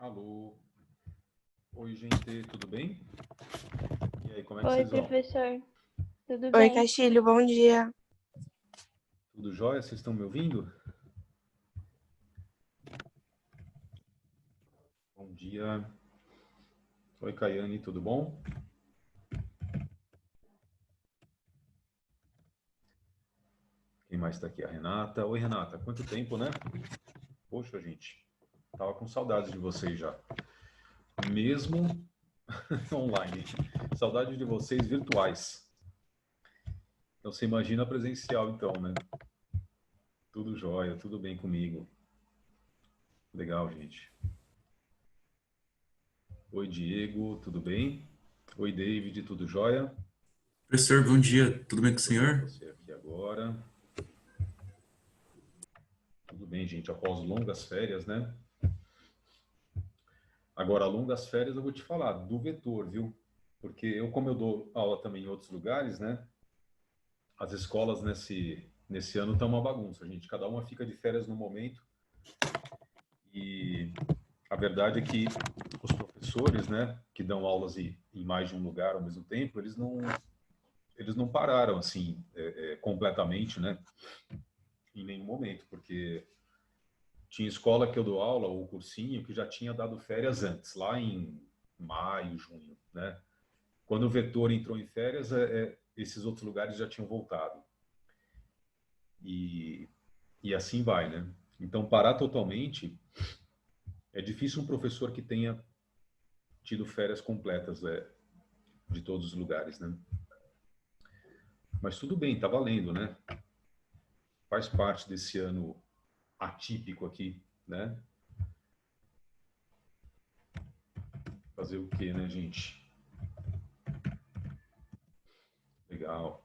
Alô. Oi, gente, tudo bem? E aí, como é que Oi, vocês vão? professor. Tudo Oi, bem? Castilho, bom dia. Tudo jóia? Vocês estão me ouvindo? Bom dia. Oi, Caiane, tudo bom? Quem mais está aqui? A Renata. Oi, Renata. Quanto tempo, né? Poxa, gente. Tava com saudades de vocês já. Mesmo online. Saudades de vocês virtuais. Então, você imagina presencial, então, né? Tudo jóia, tudo bem comigo. Legal, gente. Oi, Diego, tudo bem? Oi, David, tudo jóia? Professor, bom dia. Tudo bem com o Vou colocar senhor? você aqui agora. Tudo bem, gente. Após longas férias, né? Agora, longas férias, eu vou te falar do vetor, viu? Porque como eu dou aula também em outros lugares, né? As escolas nesse ano estão uma bagunça, gente. Cada uma fica de férias no momento. E a verdade é que os professores, né? Que dão aulas em mais de um lugar ao mesmo tempo, eles não pararam, assim, completamente, né? Em nenhum momento, porque tinha escola que eu dou aula, ou cursinho, que já tinha dado férias antes, lá em maio, junho, né? Quando o vetor entrou em férias, esses outros lugares já tinham voltado. E assim vai, né? Então, parar totalmente, é difícil um professor que tenha tido férias completas de todos os lugares, né? Mas tudo bem, tá valendo, né? Faz parte desse ano atípico aqui, né? Fazer o quê, né, gente? Legal.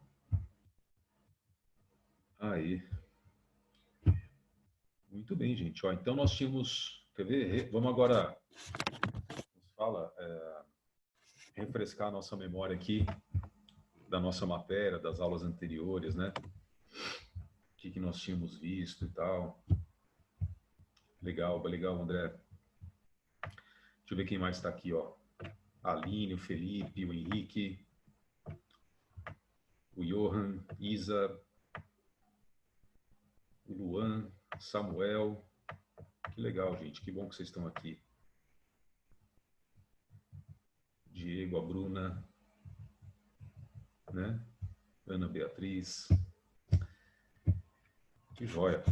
Aí. Muito bem, gente. Ó, então nós tínhamos. Quer ver? Vamos agora. Fala, refrescar a nossa memória aqui da nossa matéria, das aulas anteriores, né? O que nós tínhamos visto e tal. Legal, legal, André. Deixa eu ver quem mais está aqui, ó. A Aline, o Felipe, o Henrique, o Johan, Isa, o Luan, Samuel. Que legal, gente. Que bom que vocês estão aqui. Diego, a Bruna, né? Ana Beatriz. Que joia.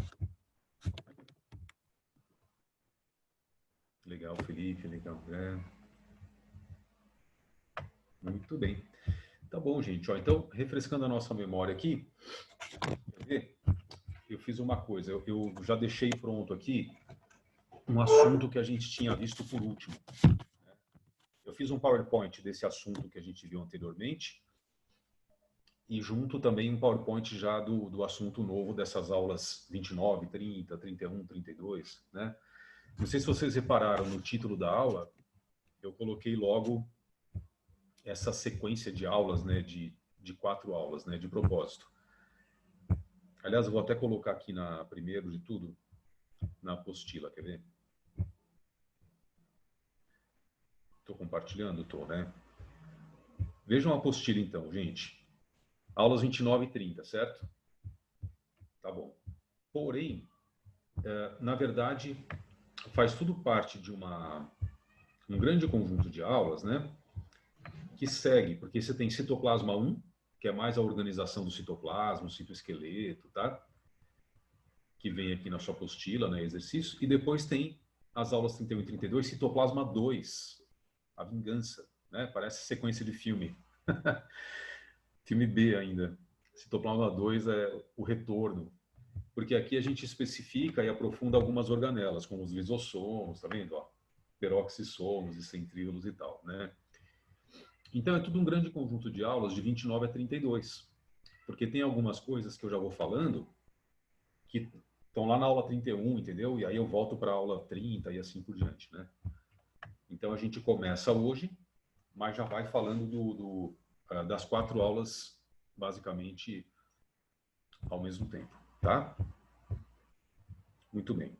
Legal, Felipe, legal, André. Muito bem. Tá bom, gente. Ó, então, refrescando a nossa memória aqui, quer ver? Eu fiz uma coisa. Eu já deixei pronto aqui um assunto que a gente tinha visto por último. Eu fiz um PowerPoint desse assunto que a gente viu anteriormente e junto também um PowerPoint já do assunto novo dessas aulas 29, 30, 31, 32, né? Não sei se vocês repararam no título da aula, eu coloquei logo essa sequência de aulas, né, de 4 aulas, né, de propósito. Aliás, eu vou até colocar aqui primeiro de tudo, na apostila, quer ver? Estou compartilhando? Estou, né? Vejam a apostila então, gente. Aulas 29 e 30, certo? Tá bom. Porém, na verdade, faz tudo parte de um grande conjunto de aulas, né? Que segue, porque você tem citoplasma 1, que é mais a organização do citoplasma, o citoesqueleto, tá? Que vem aqui na sua apostila, né? Exercício. E depois tem as aulas 31 e 32, citoplasma 2, a vingança, né? Parece sequência de filme. Filme B ainda. Citoplasma 2 é o retorno. Porque aqui a gente especifica e aprofunda algumas organelas, como os lisossomos, tá vendo? Ó, peroxissomos e centríolos e tal, né? Então é tudo um grande conjunto de aulas de 29 a 32. Porque tem algumas coisas que eu já vou falando que estão lá na aula 31, entendeu? E aí eu volto para a aula 30 e assim por diante, né? Então a gente começa hoje, mas já vai falando das 4 aulas, basicamente, ao mesmo tempo, tá? Muito bem.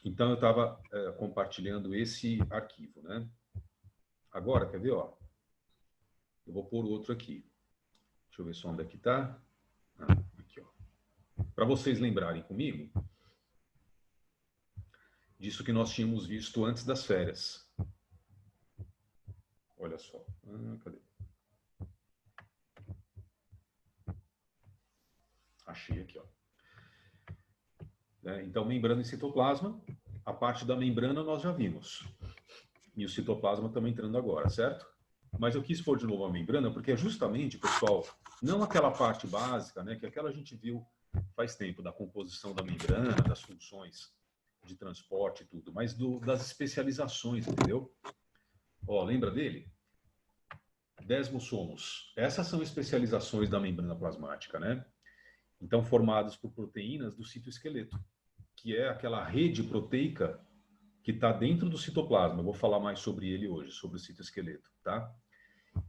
Então, eu estava compartilhando esse arquivo, né? Agora, quer ver, ó? Eu vou pôr outro aqui. Deixa eu ver só onde é que está. Aqui, ó. Para vocês lembrarem comigo disso que nós tínhamos visto antes das férias. Olha só. Cadê? Achei aqui, ó. Então, membrana e citoplasma. A parte da membrana nós já vimos. E o citoplasma também entrando agora, certo? Mas eu quis pôr de novo a membrana porque é justamente, pessoal, não aquela parte básica, né, que aquela a gente viu faz tempo, da composição da membrana, das funções de transporte e tudo, mas das especializações, entendeu? Ó, lembra dele? Desmossomos. Essas são especializações da membrana plasmática, né? Então, formados por proteínas do citoesqueleto, que é aquela rede proteica que está dentro do citoplasma. Eu vou falar mais sobre ele hoje, sobre o citoesqueleto, tá?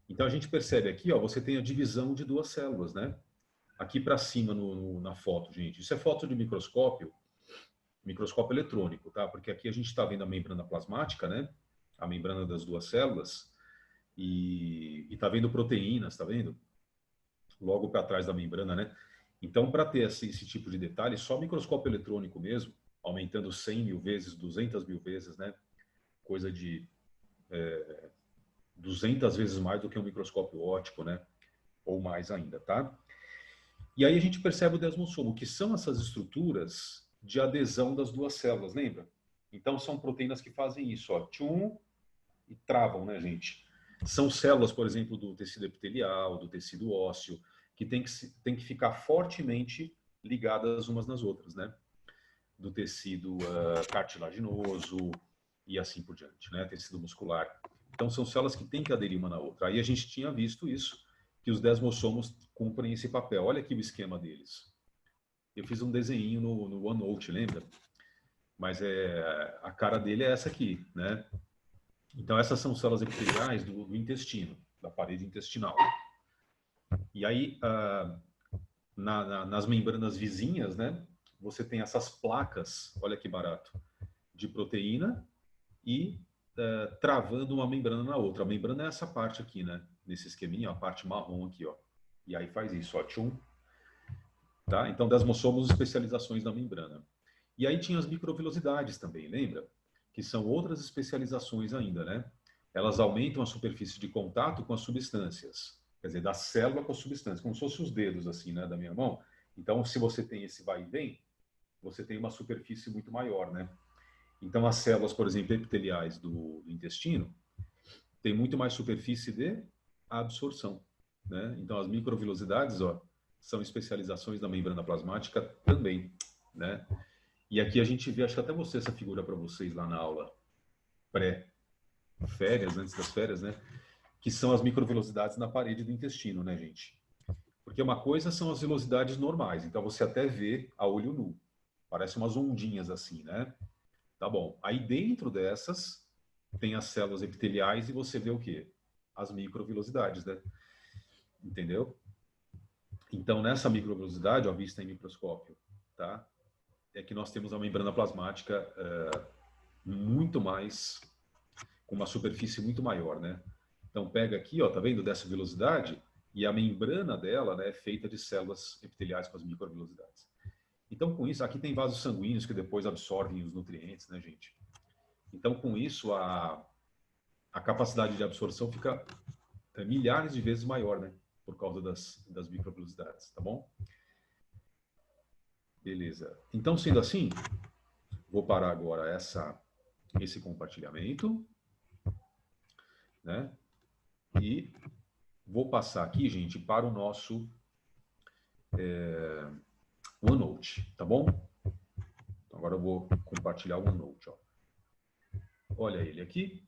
Então, a gente percebe aqui, ó, você tem a divisão de duas células, né? Aqui para cima na foto, gente. Isso é foto de microscópio eletrônico, tá? Porque aqui a gente está vendo a membrana plasmática, né? A membrana das duas células. E está vendo proteínas, está vendo? Logo para trás da membrana, né? Então, para ter esse tipo de detalhe, só microscópio eletrônico mesmo, aumentando 100 mil vezes, 200 mil vezes, né? Coisa de 200 vezes mais do que um microscópio óptico, né? Ou mais ainda, tá? E aí a gente percebe o desmossomo, que são essas estruturas de adesão das duas células, lembra? Então, são proteínas que fazem isso, ó, tchum, e travam, né, gente? São células, por exemplo, do tecido epitelial, do tecido ósseo, que tem que ficar fortemente ligadas umas nas outras, né? Do tecido cartilaginoso e assim por diante, né? Tecido muscular. Então, são células que têm que aderir uma na outra. Aí a gente tinha visto isso, que os desmossomos cumprem esse papel. Olha aqui o esquema deles. Eu fiz um desenho no OneNote, lembra? Mas a cara dele é essa aqui, né? Então, essas são células epiteliais do intestino, da parede intestinal. E aí, nas membranas vizinhas, né, você tem essas placas, olha que barato, de proteína e travando uma membrana na outra. A membrana é essa parte aqui, né? Nesse esqueminha, a parte marrom aqui, ó. E aí faz isso, ó, tchum. Tá? Então, desmossomos especializações da membrana. E aí tinha as microvilosidades também, lembra? Que são outras especializações ainda, né? Elas aumentam a superfície de contato com as substâncias. Quer dizer, da célula com a substância, como se fossem os dedos, assim, né, da minha mão. Então, se você tem esse vai e vem, você tem uma superfície muito maior, né? Então, as células, por exemplo, epiteliais do intestino, têm muito mais superfície de absorção, né? Então, as microvilosidades, ó, são especializações da membrana plasmática também, né? E aqui a gente vê, acho que até você essa figura para vocês lá na aula pré-férias, antes das férias, né? Que são as microvelocidades na parede do intestino, né, gente? Porque uma coisa são as velocidades normais, então você até vê a olho nu. Parece umas ondinhas assim, né? Tá bom. Aí dentro dessas tem as células epiteliais e você vê o quê? As microvelocidades, né? Entendeu? Então, nessa microvelocidade, ó, vista em microscópio, tá? É que nós temos a membrana plasmática muito mais, com uma superfície muito maior, né? Então, pega aqui, ó, tá vendo dessa velocidade? E a membrana dela, né, é feita de células epiteliais com as microvelocidades. Então, com isso, aqui tem vasos sanguíneos que depois absorvem os nutrientes, né, gente? Então, com isso, a capacidade de absorção fica milhares de vezes maior, né? Por causa das microvelocidades, tá bom? Beleza. Então, sendo assim, vou parar agora esse compartilhamento, né? E vou passar aqui, gente, para o nosso OneNote, tá bom? Então, agora eu vou compartilhar o OneNote, ó. Olha ele aqui.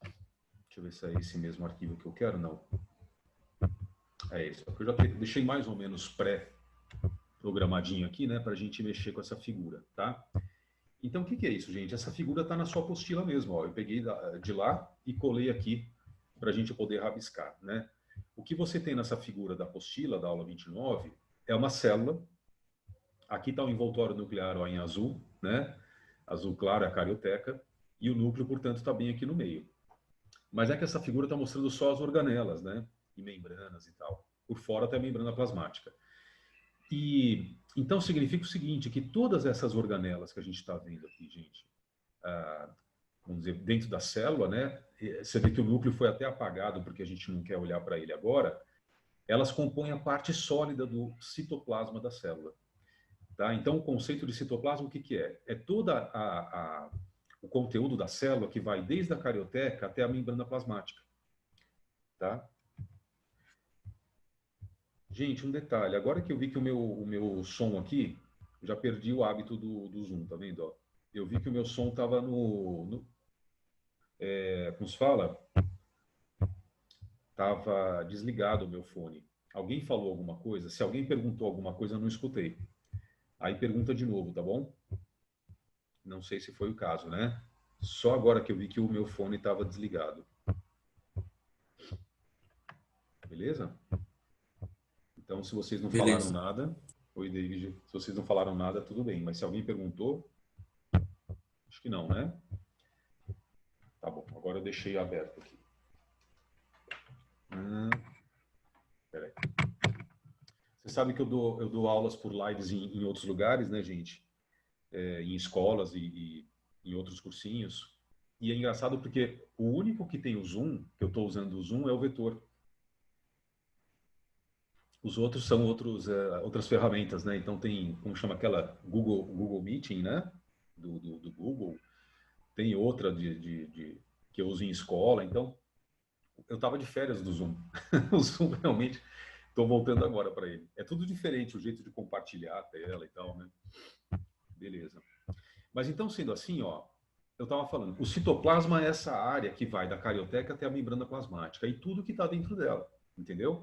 Deixa eu ver se é esse mesmo arquivo que eu quero. Não. É esse. Eu já deixei mais ou menos pré-programadinho aqui, né? Para a gente mexer com essa figura, tá? Então, o que é isso, gente? Essa figura está na sua apostila mesmo. Ó. Eu peguei de lá e colei aqui para a gente poder rabiscar, né? O que você tem nessa figura da apostila, da aula 29, é uma célula. Aqui está o envoltório nuclear ó, em azul, né? Azul claro é a carioteca e o núcleo, portanto, está bem aqui no meio. Mas é que essa figura está mostrando só as organelas, né? E membranas e tal. Por fora tem a membrana plasmática. E então significa o seguinte, que todas essas organelas que a gente está vendo aqui, gente, vamos dizer, dentro da célula, né? Você vê que o núcleo foi até apagado porque a gente não quer olhar para ele agora. Elas compõem a parte sólida do citoplasma da célula. Tá? Então, o conceito de citoplasma, o que, que é? É toda o conteúdo da célula que vai desde a carioteca até a membrana plasmática. Tá? Gente, um detalhe. Agora que eu vi que o meu som aqui, já perdi o hábito do zoom, tá vendo? Ó? Eu vi que o meu som estava como se fala? Estava desligado o meu fone. Alguém falou alguma coisa? Se alguém perguntou alguma coisa, eu não escutei. Aí pergunta de novo, tá bom? Não sei se foi o caso, né? Só agora que eu vi que o meu fone estava desligado. Beleza? Então, se vocês não falaram Beleza. nada, oi, David, se vocês não falaram nada, tudo bem. Mas se alguém perguntou, acho que não, né? Tá bom, agora eu deixei aberto aqui. Peraí. Você sabe que eu dou aulas por lives em outros lugares, né, gente? Em escolas e em outros cursinhos. E é engraçado porque o único que tem o Zoom, que eu estou usando o Zoom, é o vetor. Os outros são outras ferramentas, né? Então tem, como chama aquela Google Meeting, né? Do Google. Tem outra que eu uso em escola. Então, eu estava de férias do Zoom. O Zoom realmente, estou voltando agora para ele. É tudo diferente, o jeito de compartilhar a tela e tal, né? Beleza. Mas então, sendo assim, ó, eu estava falando, o citoplasma é essa área que vai da carioteca até a membrana plasmática e tudo que está dentro dela, entendeu?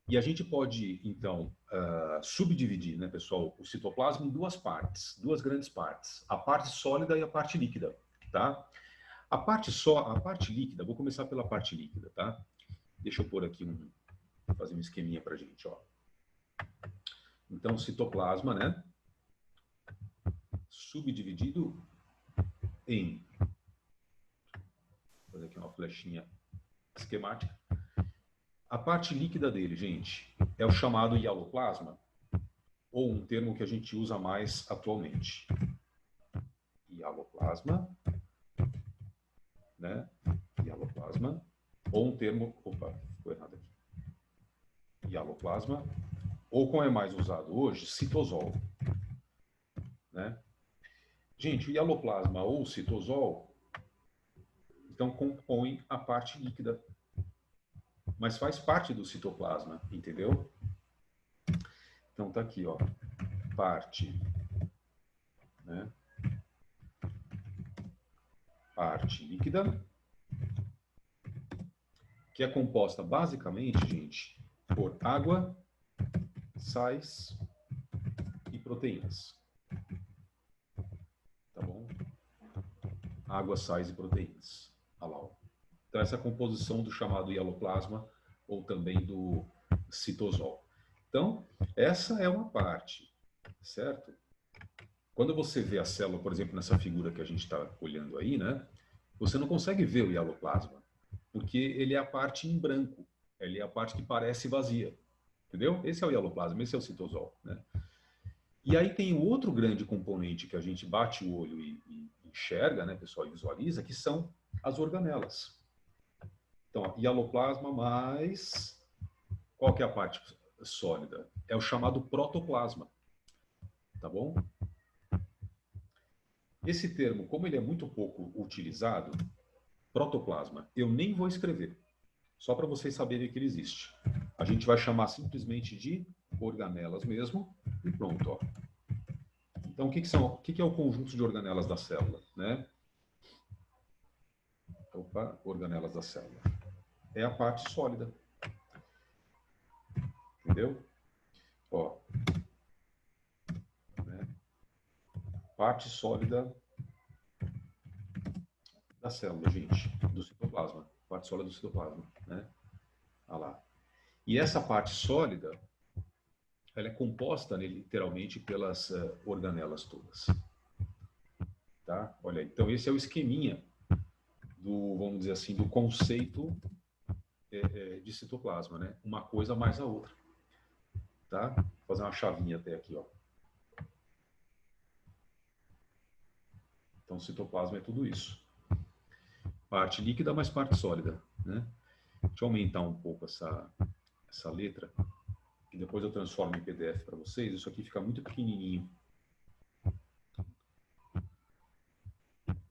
E a gente pode, então, subdividir, né, pessoal, o citoplasma em duas partes, duas grandes partes, a parte sólida e a parte líquida, tá? A parte líquida, vou começar pela parte líquida, tá? Deixa eu pôr aqui fazer um esqueminha para a gente, ó. Então, citoplasma, né, subdividido em, vou fazer aqui uma flechinha esquemática. A parte líquida dele, gente, é o chamado hialoplasma, ou um termo que a gente usa mais atualmente. Hialoplasma, né? Hialoplasma, ou um termo, opa, ficou errado aqui. Hialoplasma, ou como é mais usado hoje, citosol, né? Gente, o hialoplasma ou citosol, então compõe a parte líquida, mas faz parte do citoplasma, entendeu? Então tá aqui, ó, parte, né? Parte líquida, que é composta basicamente, gente, por água, sais e proteínas. Tá bom? Água, sais e proteínas. Olha lá, ó. Então, essa é a composição do chamado hialoplasma ou também do citosol. Então, essa é uma parte, certo? Quando você vê a célula, por exemplo, nessa figura que a gente está olhando aí, né? Você não consegue ver o hialoplasma, porque ele é a parte em branco, ele é a parte que parece vazia, entendeu? Esse é o hialoplasma, esse é o citosol, né? E aí tem o outro grande componente que a gente bate o olho e enxerga, né, pessoal, e visualiza, que são as organelas. Então, hialoplasma mais... Qual que é a parte sólida? É o chamado protoplasma, tá bom? Esse termo, como ele é muito pouco utilizado, protoplasma, eu nem vou escrever, só para vocês saberem que ele existe. A gente vai chamar simplesmente de organelas mesmo e pronto, ó. Então, o que é o conjunto de organelas da célula, né? Opa, organelas da célula. É a parte sólida. Entendeu? Ó. Né? Parte sólida da célula, gente, do citoplasma. Parte sólida do citoplasma, né? Olha lá. E essa parte sólida, ela é composta, né, literalmente, pelas organelas todas. tá? Olha aí. Então, esse é o esqueminha do, vamos dizer assim, do conceito de citoplasma, né? Uma coisa mais a outra, tá? Vou fazer uma chavinha até aqui, ó. Então, citoplasma é tudo isso. Parte líquida mais parte sólida, né? Deixa eu aumentar um pouco essa letra, que depois eu transformo em PDF para vocês. Isso aqui fica muito pequenininho.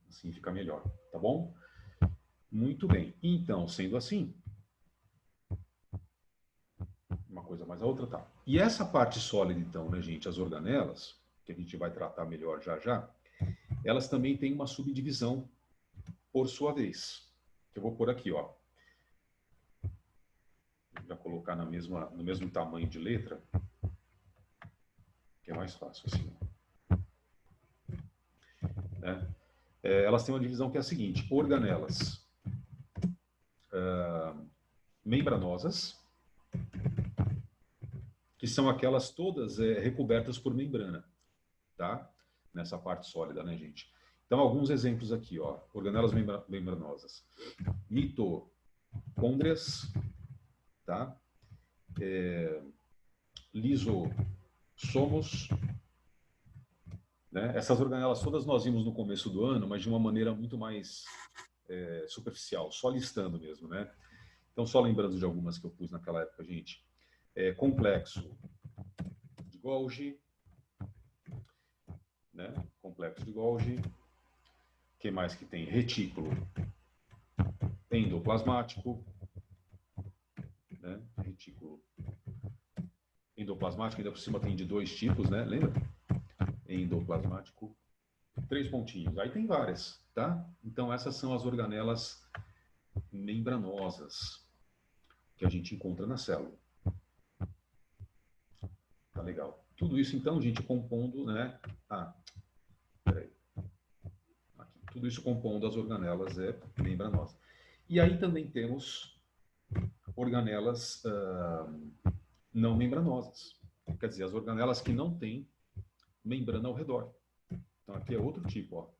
Assim fica melhor, tá bom? Muito bem. Então, sendo assim, uma coisa mais a outra, tá. E essa parte sólida, então, né, gente, as organelas, que a gente vai tratar melhor já já, elas também têm uma subdivisão por sua vez, que eu vou pôr aqui, ó. Já colocar no mesmo tamanho de letra, que é mais fácil assim. Né? Elas têm uma divisão que é a seguinte: organelas membranosas, que são aquelas todas recobertas por membrana, tá? Nessa parte sólida, né, gente? Então, alguns exemplos aqui, ó. Organelas membranosas. Mitocôndrias, tá? Lisossomos, né? Essas organelas todas nós vimos no começo do ano, mas de uma maneira muito mais superficial, só listando mesmo, né? Então, só lembrando de algumas que eu pus naquela época, gente. Complexo de Golgi, né? Complexo de Golgi. O que mais que tem? Retículo endoplasmático, né? Retículo endoplasmático, ainda por cima tem de 2 tipos, né? Lembra? Endoplasmático, 3 pontinhos. Aí tem várias, tá? Então essas são as organelas membranosas que a gente encontra na célula. Tá legal. Tudo isso então, gente, compondo, né? Peraí. Aqui. Tudo isso compondo as organelas membranosas. E aí também temos organelas não membranosas. Quer dizer, as organelas que não têm membrana ao redor. Então aqui é outro tipo, ó.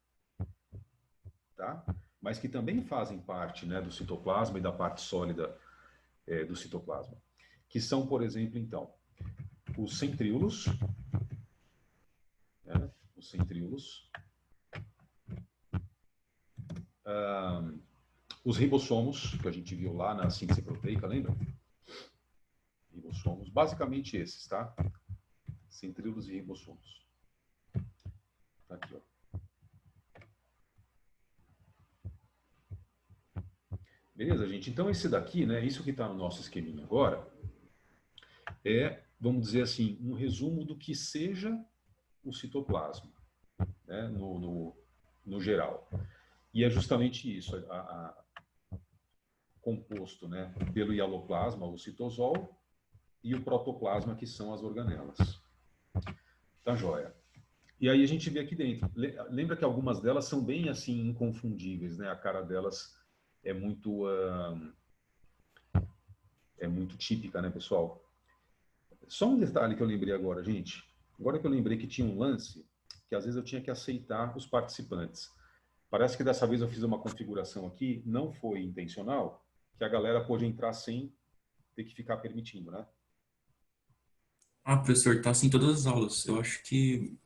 Tá? Mas que também fazem parte, né, do citoplasma e da parte sólida do citoplasma. Que são, por exemplo, então, os centríolos, né, os centríolos, os ribossomos, que a gente viu lá na síntese proteica, lembra? Ribossomos, basicamente esses, tá? Centríolos e ribossomos. Tá aqui, ó. Beleza, gente? Então, esse daqui, né, isso que está no nosso esqueminha agora, vamos dizer assim, um resumo do que seja o citoplasma, né, no geral. E é justamente isso, composto, né, pelo hialoplasma, o citosol, e o protoplasma, que são as organelas. Tá joia? E aí a gente vê aqui dentro. Lembra que algumas delas são bem assim inconfundíveis, né? A cara delas é muito típica, né, pessoal? Só um detalhe que eu lembrei agora, gente. Agora que eu lembrei que tinha um lance que às vezes eu tinha que aceitar os participantes. Parece que dessa vez eu fiz uma configuração aqui, não foi intencional, que a galera pôde entrar sem ter que ficar permitindo, né? Ah, professor, tá assim em todas as aulas. Eu acho que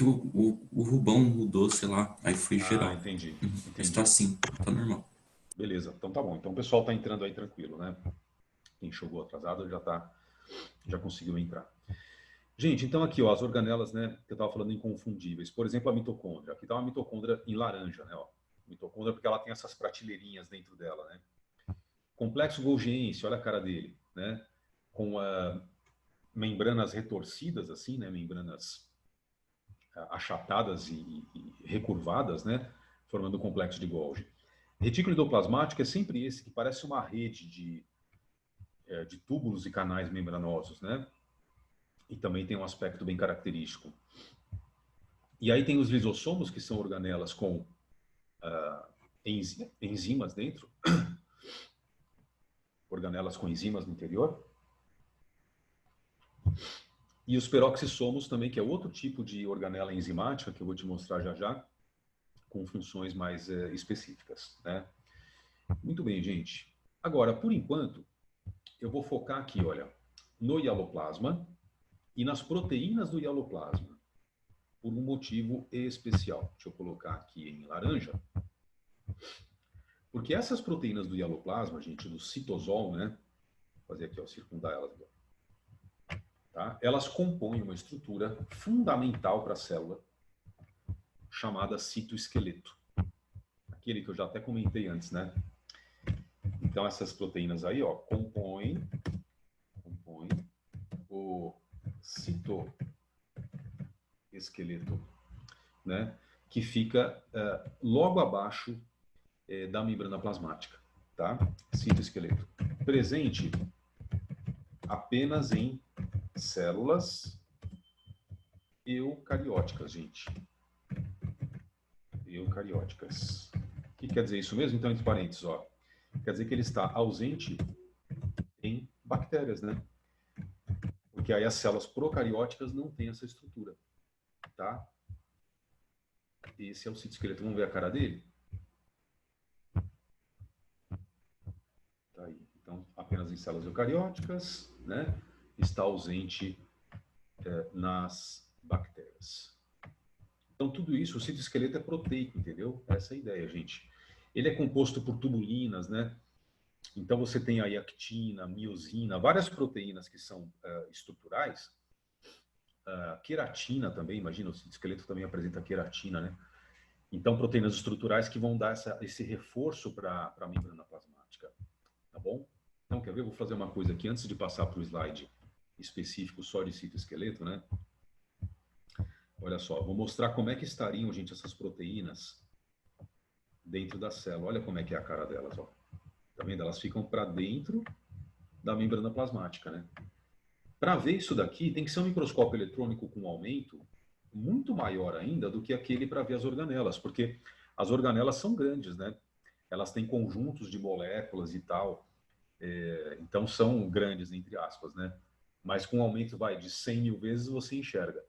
o Rubão mudou, sei lá, aí foi Ah, geral. entendi, Mas tá entendi. assim, tá normal. Beleza, então tá bom. Então o pessoal tá entrando aí tranquilo, né? Quem chegou atrasado já conseguiu entrar. Gente, então aqui, ó, as organelas, né, que eu estava falando inconfundíveis. Por exemplo, a mitocôndria. Aqui está uma mitocôndria em laranja, né, ó. Mitocôndria porque ela tem essas prateleirinhas dentro dela, né? Complexo golgiense, olha a cara dele, né? Com membranas retorcidas, assim, né? Membranas achatadas e recurvadas, né? Formando o complexo de Golgi. Retículo endoplasmático é sempre esse que parece uma rede de túbulos e canais membranosos, né? E também tem um aspecto bem característico. E aí tem os lisossomos, que são organelas com enzimas dentro, organelas com enzimas no interior. E os peroxissomos também, que é outro tipo de organela enzimática, que eu vou te mostrar já já, com funções mais específicas, né? Muito bem, gente. Agora, por enquanto, eu vou focar aqui, olha, no hialoplasma e nas proteínas do hialoplasma, por um motivo especial. Deixa eu colocar aqui em laranja. Porque essas proteínas do hialoplasma, gente, do citosol, né? Vou fazer aqui, ó, circundar elas. Tá? Elas compõem uma estrutura fundamental para a célula, chamada citoesqueleto. Aquele que eu já até comentei antes, né? Então, essas proteínas aí, ó, compõem o citoesqueleto, né? Que fica logo abaixo da membrana plasmática, tá? Citoesqueleto. Presente apenas em células eucarióticas, gente. Eucarióticas. O que quer dizer isso mesmo? Então, entre parênteses, ó. Quer dizer que ele está ausente em bactérias, né? Porque aí as células procarióticas não têm essa estrutura, tá? Esse é o citoesqueleto. Vamos ver a cara dele? Tá aí. Então, apenas em células eucarióticas, né? Está ausente nas bactérias. Então, tudo isso, o citoesqueleto é proteico, entendeu? Essa é a ideia, gente. Ele é composto por tubulinas, né? Então, você tem aí actina, miosina, várias proteínas que são estruturais. Queratina também, imagina, o citoesqueleto também apresenta queratina, né? Então, proteínas estruturais que vão dar esse reforço para a membrana plasmática, tá bom? Então, quer ver? Vou fazer uma coisa aqui, antes de passar para o slide específico só de citoesqueleto, né? Olha só, vou mostrar como é que estariam, gente, essas proteínas dentro da célula. Olha como é que é a cara delas, ó. Tá vendo? Elas ficam para dentro da membrana plasmática, né? Para ver isso daqui, tem que ser um microscópio eletrônico com aumento muito maior ainda do que aquele para ver as organelas, porque as organelas são grandes, né? Elas têm conjuntos de moléculas e tal, então são grandes, entre aspas, né? Mas com um aumento, vai, de 100 mil vezes você enxerga.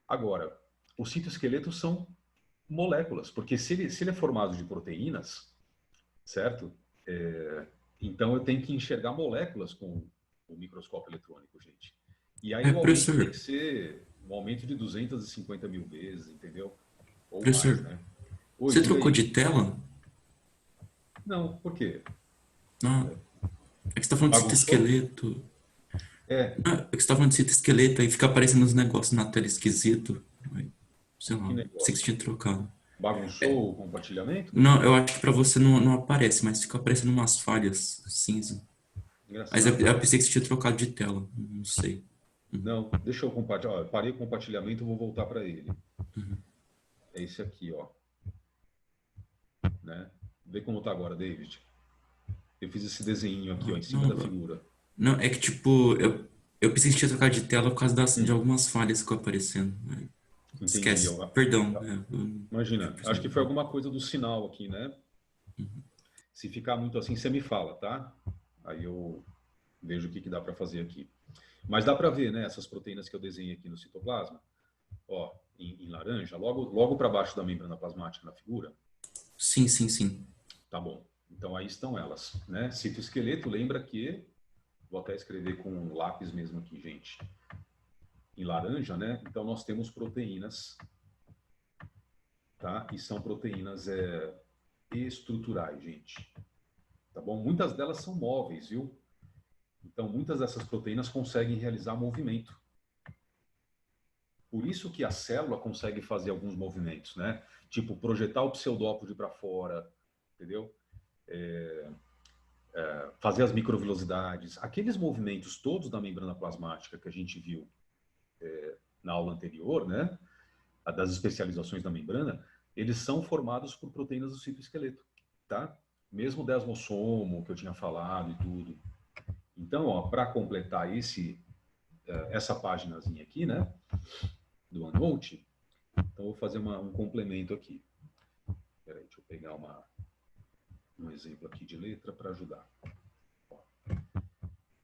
Agora, os citoesqueletos são moléculas, porque se ele é formado de proteínas, certo? Então eu tenho que enxergar moléculas com o microscópio eletrônico, gente. E aí o aumento tem que Professor, ser um aumento de 250 mil vezes, entendeu? Ou mais, professor, né? Oi, você diga trocou aí. de tela? Não, por quê? Não, é que você tá falando de Bagunçou? citoesqueleto. É, Não, é que você tá falando de citoesqueleto, aí fica aparecendo uns negócios na tela esquisito. Aí, sei que lá, pensei que você negócio. tinha trocado. Bagunçou o compartilhamento? Não, eu acho que pra você não aparece, mas fica aparecendo umas falhas cinza. Mas eu Engraçado. pensei que você tinha trocado de tela, não sei. Não, deixa eu compartilhar. Ó, eu parei o compartilhamento, vou voltar para ele. É esse aqui, ó. Né? Vê como tá agora, David. Eu fiz esse desenho aqui, ó, em cima da Não, figura. não, é que tipo, eu pensei que tinha trocado de tela por causa de Hum, algumas falhas que ficou aparecendo. entendi. Esquece, perdão. Eu não tinha Imagina, acho que percebido. foi alguma coisa do sinal aqui, né? Se ficar muito assim, você me fala, tá? Aí eu vejo o que dá para fazer aqui. Mas dá para ver, né? Essas proteínas que eu desenhei aqui no citoplasma, ó, em laranja, logo para baixo da membrana plasmática na figura. Sim, sim, sim. Tá bom. Então aí estão elas, né? Citoesqueleto, lembra que vou até escrever com um lápis mesmo aqui, gente. Em laranja, né? Então nós temos proteínas, tá? E são proteínas estruturais, gente. Tá bom? Muitas delas são móveis, viu? Então muitas dessas proteínas conseguem realizar movimento. Por isso que a célula consegue fazer alguns movimentos, né? Tipo projetar o pseudópode para fora, entendeu? Fazer as microvilosidades, aqueles movimentos todos da membrana plasmática que a gente viu na aula anterior, né? Das especializações da membrana, eles são formados por proteínas do citoesqueleto, tá? Mesmo o desmossomo que eu tinha falado e tudo. Então, para completar essa paginazinha aqui, né, do OneNote, então vou fazer um complemento aqui. Peraí, deixa eu pegar um exemplo aqui de letra para ajudar. Então,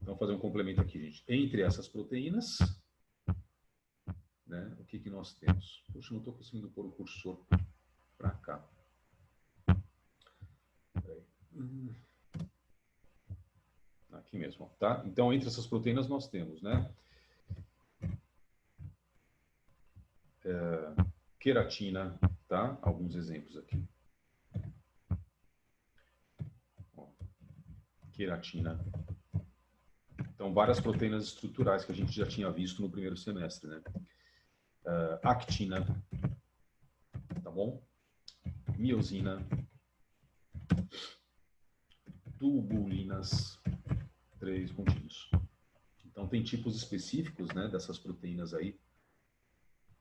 vou fazer um complemento aqui, gente. Entre essas proteínas, né, o que nós temos? Poxa, não estou conseguindo pôr o cursor para cá. Aqui mesmo, tá? Então, entre essas proteínas nós temos, né? Queratina, tá? Alguns exemplos aqui. Ó, queratina. Então, várias proteínas estruturais que a gente já tinha visto no primeiro semestre, né? Actina, tá bom? Miosina, tubulinas, 3 contínuos. Então, tem tipos específicos, né, dessas proteínas aí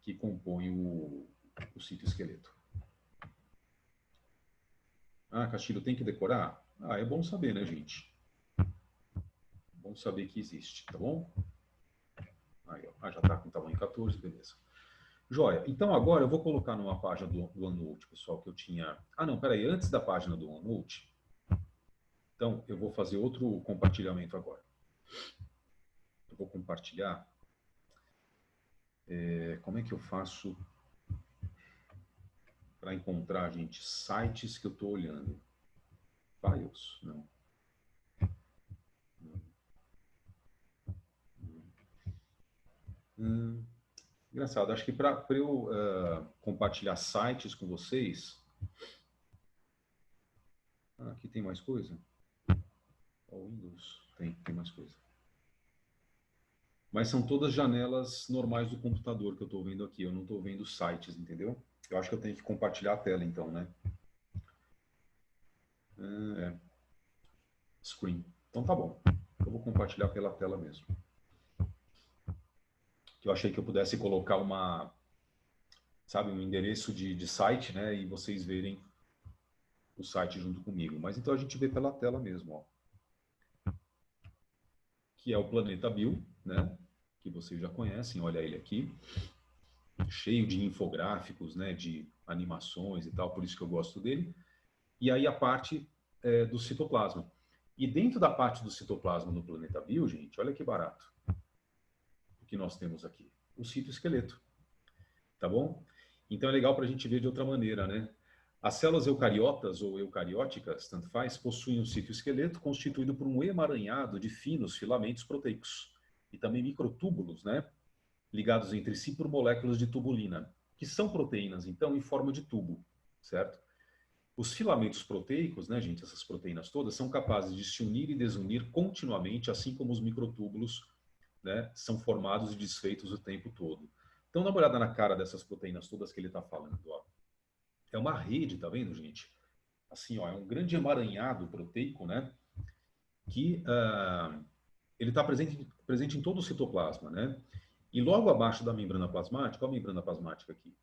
que compõem o citoesqueleto. Ah, Castilho, tem que decorar? Ah, é bom saber, né, gente? Bom saber que existe, tá bom? Aí, ó, já está com tamanho 14, beleza. Joia. Então, agora eu vou colocar numa página do OneNote, pessoal, que eu tinha... Ah, não, peraí, antes da página do OneNote, então, eu vou fazer outro compartilhamento agora. Eu vou compartilhar. Como é que eu faço para encontrar, gente, sites que eu estou olhando? Files? Não. Engraçado, acho que para eu compartilhar sites com vocês... Ah, aqui tem mais coisa? O Windows tem mais coisa. Mas são todas janelas normais do computador que eu estou vendo aqui. Eu não estou vendo sites, entendeu? Eu acho que eu tenho que compartilhar a tela, então, né? Screen. Então tá bom. Eu vou compartilhar pela tela mesmo. Eu achei que eu pudesse colocar sabe, um endereço de site, né? E vocês verem o site junto comigo. Mas então a gente vê pela tela mesmo, ó. Que é o Planeta Bio, né? Que vocês já conhecem, olha ele aqui. Cheio de infográficos, né? De animações e tal, por isso que eu gosto dele. E aí a parte do citoplasma. E dentro da parte do citoplasma no Planeta Bio, gente, olha que barato o que nós temos aqui. O citoesqueleto. Tá bom? Então é legal para a gente ver de outra maneira, né? As células eucariotas ou eucarióticas, tanto faz, possuem um citoesqueleto constituído por um emaranhado de finos filamentos proteicos e também microtúbulos, né? Ligados entre si por moléculas de tubulina, que são proteínas, então, em forma de tubo, certo? Os filamentos proteicos, né, gente, essas proteínas todas, são capazes de se unir e desunir continuamente, assim como os microtúbulos, né, são formados e desfeitos o tempo todo. Então, dá uma olhada na cara dessas proteínas todas que ele está falando. Ó. É uma rede, tá vendo, gente? Assim, ó, é um grande emaranhado proteico, né? Que ele está presente em todo o citoplasma, né? E logo abaixo da membrana plasmática, olha a membrana plasmática aqui,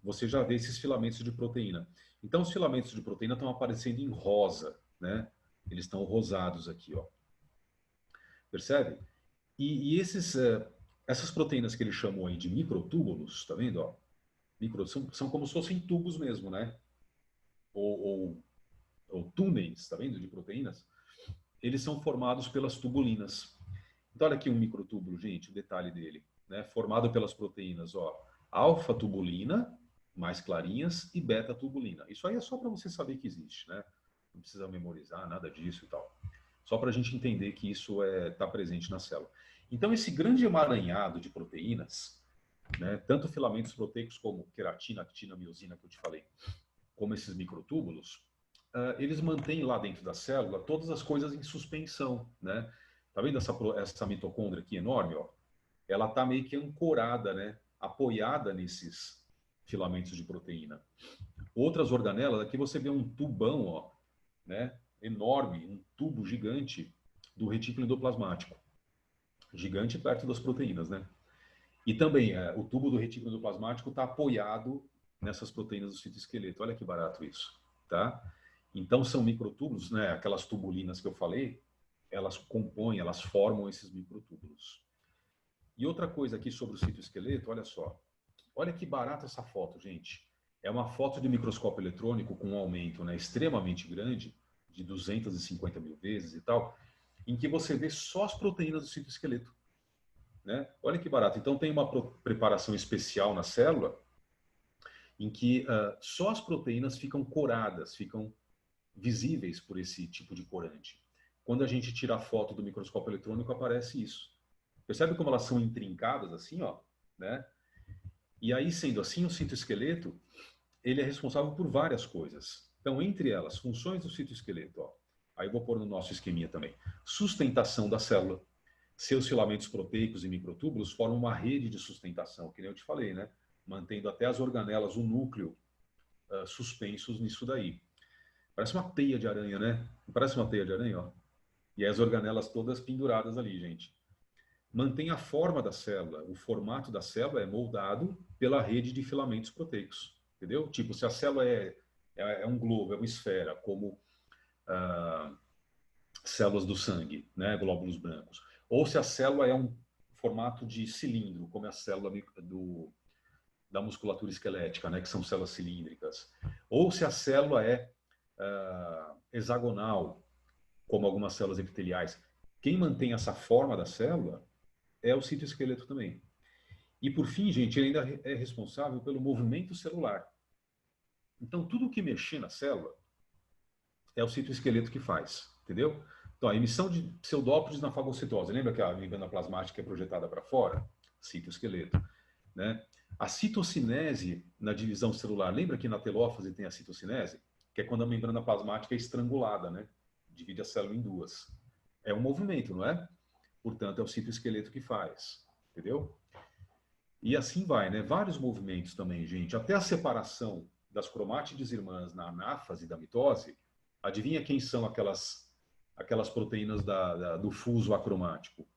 você já vê esses filamentos de proteína. Então, os filamentos de proteína estão aparecendo em rosa, né? Eles estão rosados aqui, ó. Percebe? E essas proteínas que ele chamou aí de microtúbulos, tá vendo? Ó? São como se fossem tubos mesmo, né? Ou túneis, tá vendo? De proteínas. Eles são formados pelas tubulinas. Então, olha aqui um microtúbulo, gente, o detalhe dele, né? Formado pelas proteínas, ó, alfa-tubulina, mais clarinhas, e beta-tubulina. Isso aí é só para você saber que existe, né? Não precisa memorizar nada disso e tal. Só para a gente entender que isso está presente na célula. Então, esse grande emaranhado de proteínas, né, tanto filamentos proteicos como queratina, actina, miosina, que eu te falei, como esses microtúbulos, eles mantêm lá dentro da célula todas as coisas em suspensão, né? Tá vendo essa mitocôndria aqui enorme, ó? Ela tá meio que ancorada, né? Apoiada nesses filamentos de proteína. Outras organelas, aqui você vê um tubão, ó, né? Enorme, um tubo gigante do retículo endoplasmático. Gigante perto das proteínas, né? E também o tubo do retículo endoplasmático está apoiado nessas proteínas do citoesqueleto. Olha que barato isso, tá? Então são microtúbulos, né? Aquelas tubulinas que eu falei, elas compõem, elas formam esses microtúbulos. E outra coisa aqui sobre o citoesqueleto, olha só. Olha que barata essa foto, gente. É uma foto de microscópio eletrônico com um aumento, né, extremamente grande, de 250 mil vezes e tal, em que você vê só as proteínas do citoesqueleto. Né? Olha que barato. Então tem uma preparação especial na célula em que só as proteínas ficam coradas, ficam visíveis por esse tipo de corante. Quando a gente tira a foto do microscópio eletrônico, aparece isso. Percebe como elas são intrincadas assim, ó, né? E aí, sendo assim, o citoesqueleto, ele é responsável por várias coisas. Então, entre elas, funções do citoesqueleto, ó. Aí eu vou pôr no nosso esqueminha também. Sustentação da célula. Seus filamentos proteicos e microtúbulos formam uma rede de sustentação, que nem eu te falei, né? Mantendo até as organelas, o núcleo, suspensos nisso daí. Parece uma teia de aranha, né? Não parece uma teia de aranha, ó? E as organelas todas penduradas ali, gente. Mantém a forma da célula. O formato da célula é moldado pela rede de filamentos proteicos. Entendeu? Tipo, se a célula é um globo, é uma esfera, como células do sangue, né? Glóbulos brancos. Ou se a célula é um formato de cilindro, como é a célula da musculatura esquelética, né? Que são células cilíndricas. Ou se a célula é hexagonal, como algumas células epiteliais. Quem mantém essa forma da célula é o citoesqueleto também. E por fim, gente, ele ainda é responsável pelo movimento celular. Então, tudo que mexer na célula é o citoesqueleto que faz, entendeu? Então, a emissão de pseudópodes na fagocitose. Lembra que a membrana plasmática é projetada para fora? Citoesqueleto, né? A citocinese na divisão celular. Lembra que na telófase tem a citocinese? Que é quando a membrana plasmática é estrangulada, né? Divide a célula em duas. É um movimento, não é? Portanto, é o citoesqueleto que faz, entendeu? E assim vai, né? Vários movimentos também, gente. Até a separação das cromátides irmãs na anáfase da mitose. Adivinha quem são aquelas proteínas do fuso acromático?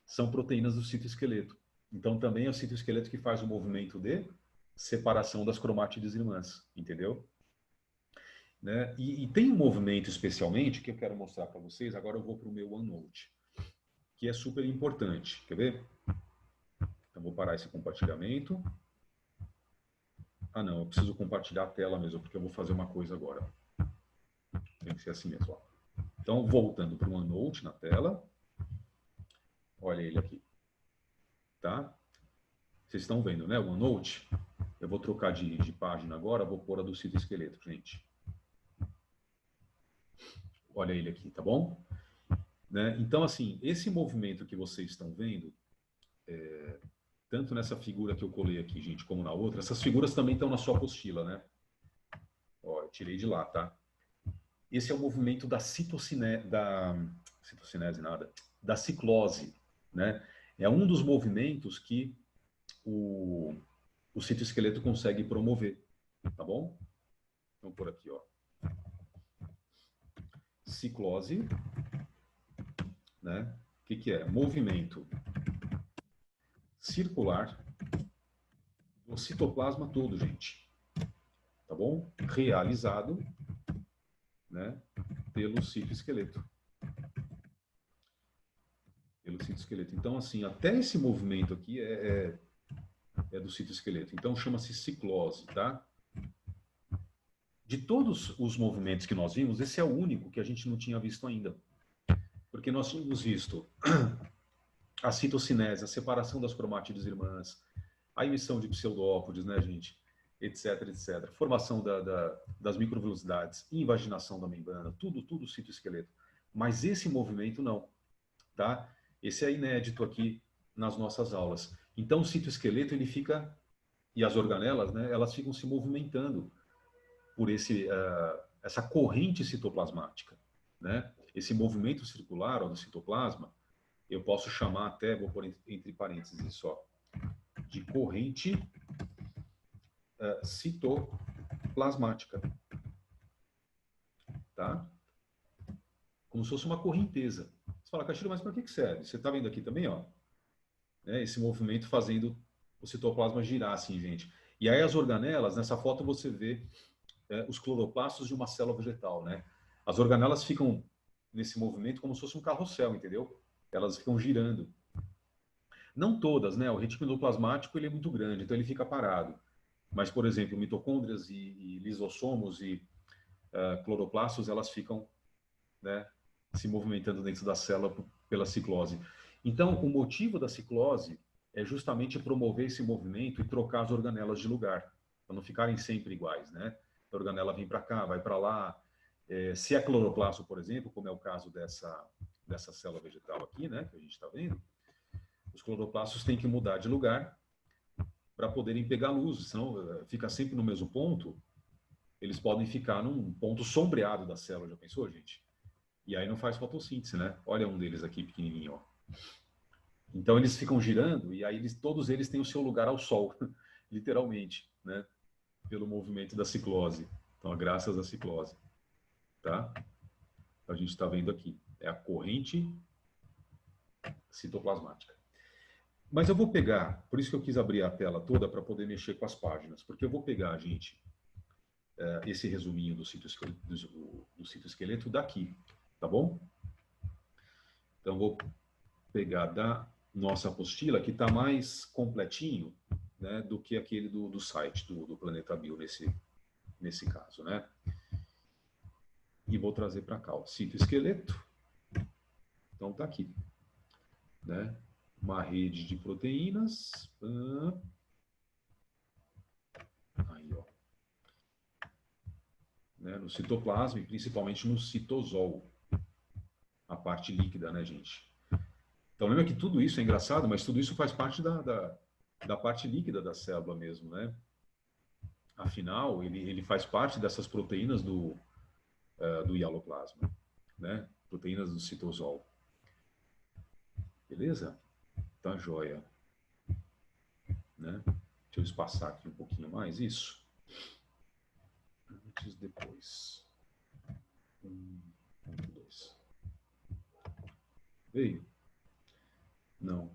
São proteínas do citoesqueleto. Então, também é o citoesqueleto que faz o movimento de separação das cromátides irmãs, entendeu? Né? E tem um movimento especialmente que eu quero mostrar para vocês. Agora eu vou para o meu OneNote, que é super importante. Quer ver? Então, vou parar esse compartilhamento. Ah, não, eu preciso compartilhar a tela mesmo, porque eu vou fazer uma coisa agora. Tem que ser assim mesmo. Ó. Então, voltando para o OneNote na tela. Olha ele aqui. Tá? Vocês estão vendo, né? O OneNote. Eu vou trocar de página agora, vou pôr a do citoesqueleto, gente. Olha ele aqui, tá bom? Né? Então, assim, esse movimento que vocês estão vendo, tanto nessa figura que eu colei aqui, gente, como na outra, essas figuras também estão na sua apostila, né? Ó, eu tirei de lá, tá? Esse é o movimento da citocinese, nada, da ciclose, né? É um dos movimentos que o citoesqueleto consegue promover, tá bom? Vamos por aqui, ó. Ciclose, né? O que é? Movimento circular do citoplasma todo, gente. Tá bom? Realizado, né? Pelo citoesqueleto. Pelo citoesqueleto. Então, assim, até esse movimento aqui é do citoesqueleto. Então, chama-se ciclose, tá? De todos os movimentos que nós vimos, esse é o único que a gente não tinha visto ainda. Porque nós tínhamos visto a citocinese, a separação das cromátides irmãs, a emissão de pseudópodes, né, gente? Etc, etc. Formação das microvelocidades, invaginação da membrana, tudo citoesqueleto. Mas esse movimento não, tá? Esse é inédito aqui nas nossas aulas. Então, o citoesqueleto, ele fica, e as organelas, né, elas ficam se movimentando por essa corrente citoplasmática, né? Esse movimento circular ó, do citoplasma, eu posso chamar até, vou pôr entre parênteses só, de corrente citoplasmática, tá? Como se fosse uma correnteza. Você fala, Castilho, mas para que serve? Você está vendo aqui também, ó, né? Esse movimento fazendo o citoplasma girar assim, gente. E aí as organelas, nessa foto você vê os cloroplastos de uma célula vegetal, né? As organelas ficam nesse movimento como se fosse um carrossel, entendeu? Elas ficam girando. Não todas, né? O retículo endoplasmático ele é muito grande, então ele fica parado. Mas, por exemplo, mitocôndrias e lisossomos e cloroplastos, elas ficam, né, se movimentando dentro da célula pela ciclose. Então, o motivo da ciclose é justamente promover esse movimento e trocar as organelas de lugar, para não ficarem sempre iguais, né? A organela vem para cá, vai para lá, Se é cloroplasto, por exemplo, como é o caso dessa célula vegetal aqui, né, que a gente está vendo, os cloroplastos têm que mudar de lugar para poderem pegar luz, senão fica sempre no mesmo ponto, eles podem ficar num ponto sombreado da célula, já pensou, gente? E aí não faz fotossíntese, né? Olha um deles aqui pequenininho, ó. Então eles ficam girando e aí todos eles têm o seu lugar ao sol, literalmente, né? Pelo movimento da ciclose. Então, graças à ciclose, tá? A gente está vendo aqui. É a corrente citoplasmática. Mas eu vou pegar, por isso que eu quis abrir a tela toda para poder mexer com as páginas, porque eu vou pegar, gente, esse resuminho do citoesqueleto daqui, tá bom? Então, vou pegar da nossa apostila, que está mais completinho, né, do que aquele do site do Planeta Bio, nesse caso, né? E vou trazer para cá, o citoesqueleto. Então, tá aqui, né? Uma rede de proteínas. Aí, ó. Né, no citoplasma e principalmente no citosol, a parte líquida, né, gente? Então, lembra que tudo isso é engraçado, mas tudo isso faz parte da parte líquida da célula mesmo, né? Afinal, ele faz parte dessas proteínas do hialoplasma, né? Proteínas do citosol. Beleza? Tá joia. Né? Deixa eu espaçar aqui um pouquinho mais isso. Antes, depois. 1.2. Veio? Não.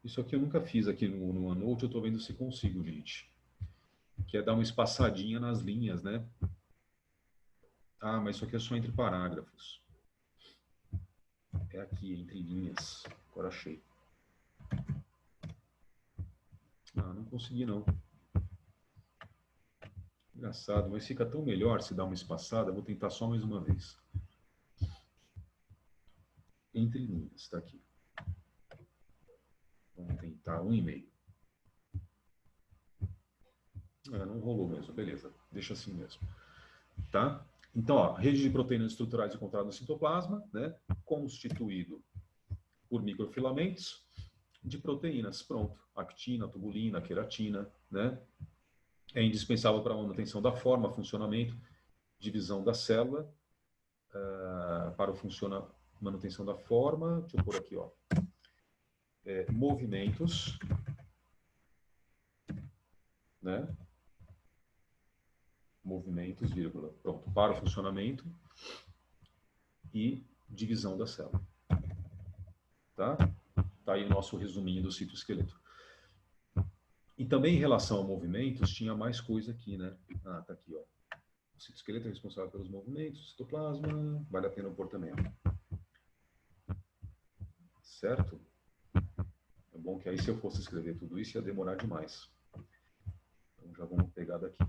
Isso aqui eu nunca fiz aqui no OneNote, eu estou vendo se consigo, gente. Que é dar uma espaçadinha nas linhas, né? Ah, mas isso aqui é só entre parágrafos. É aqui, entre linhas. Agora achei. Ah, não consegui não. Engraçado, mas fica tão melhor se dar uma espaçada. Vou tentar só mais uma vez. Entre linhas, está aqui. Vamos tentar 1,5. Não rolou mesmo, beleza. Deixa assim mesmo. Tá? Então, ó, rede de proteínas estruturais encontradas no citoplasma, né? Constituído por microfilamentos de proteínas. Pronto. Actina, tubulina, queratina, né? É indispensável para a manutenção da forma, funcionamento, divisão da célula, para manutenção da forma. Deixa eu pôr aqui, ó. Movimentos, né? Movimentos, vírgula. Pronto. Para o funcionamento e divisão da célula. Tá? Tá aí o nosso resuminho do citoesqueleto. E também em relação a movimentos, tinha mais coisa aqui, né? Ah, tá aqui, ó. O citoesqueleto é responsável pelos movimentos, o citoplasma, vale a pena pôr também, ó. Certo? É bom que aí se eu fosse escrever tudo isso ia demorar demais. Então já vamos pegar daqui.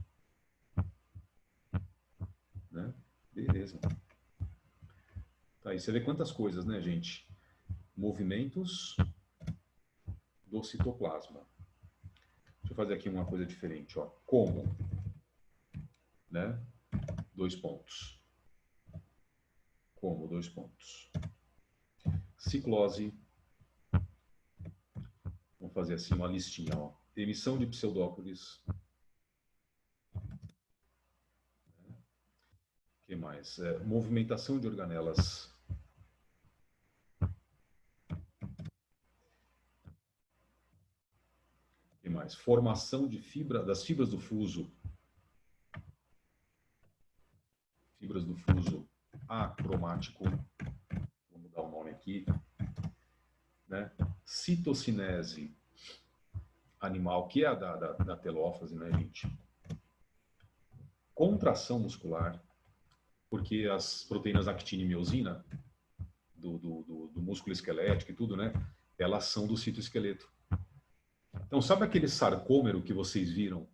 Né? Beleza. Tá aí, você vê quantas coisas, né, gente? Movimentos do citoplasma. Deixa eu fazer aqui uma coisa diferente, ó. Como? Né? 2 pontos. Como? 2 pontos. Ciclose. Vamos fazer assim uma listinha, ó. Emissão de pseudópolis. O que mais? Movimentação de organelas. O que mais? Formação de das fibras do fuso. Fibras do fuso acromático. Vou mudar o nome aqui. Né? Citocinese animal, que é a da telófase, né, gente? Contração muscular, porque as proteínas actina e miosina, do músculo esquelético e tudo, né? Elas são do citoesqueleto. Então, sabe aquele sarcômero que vocês viram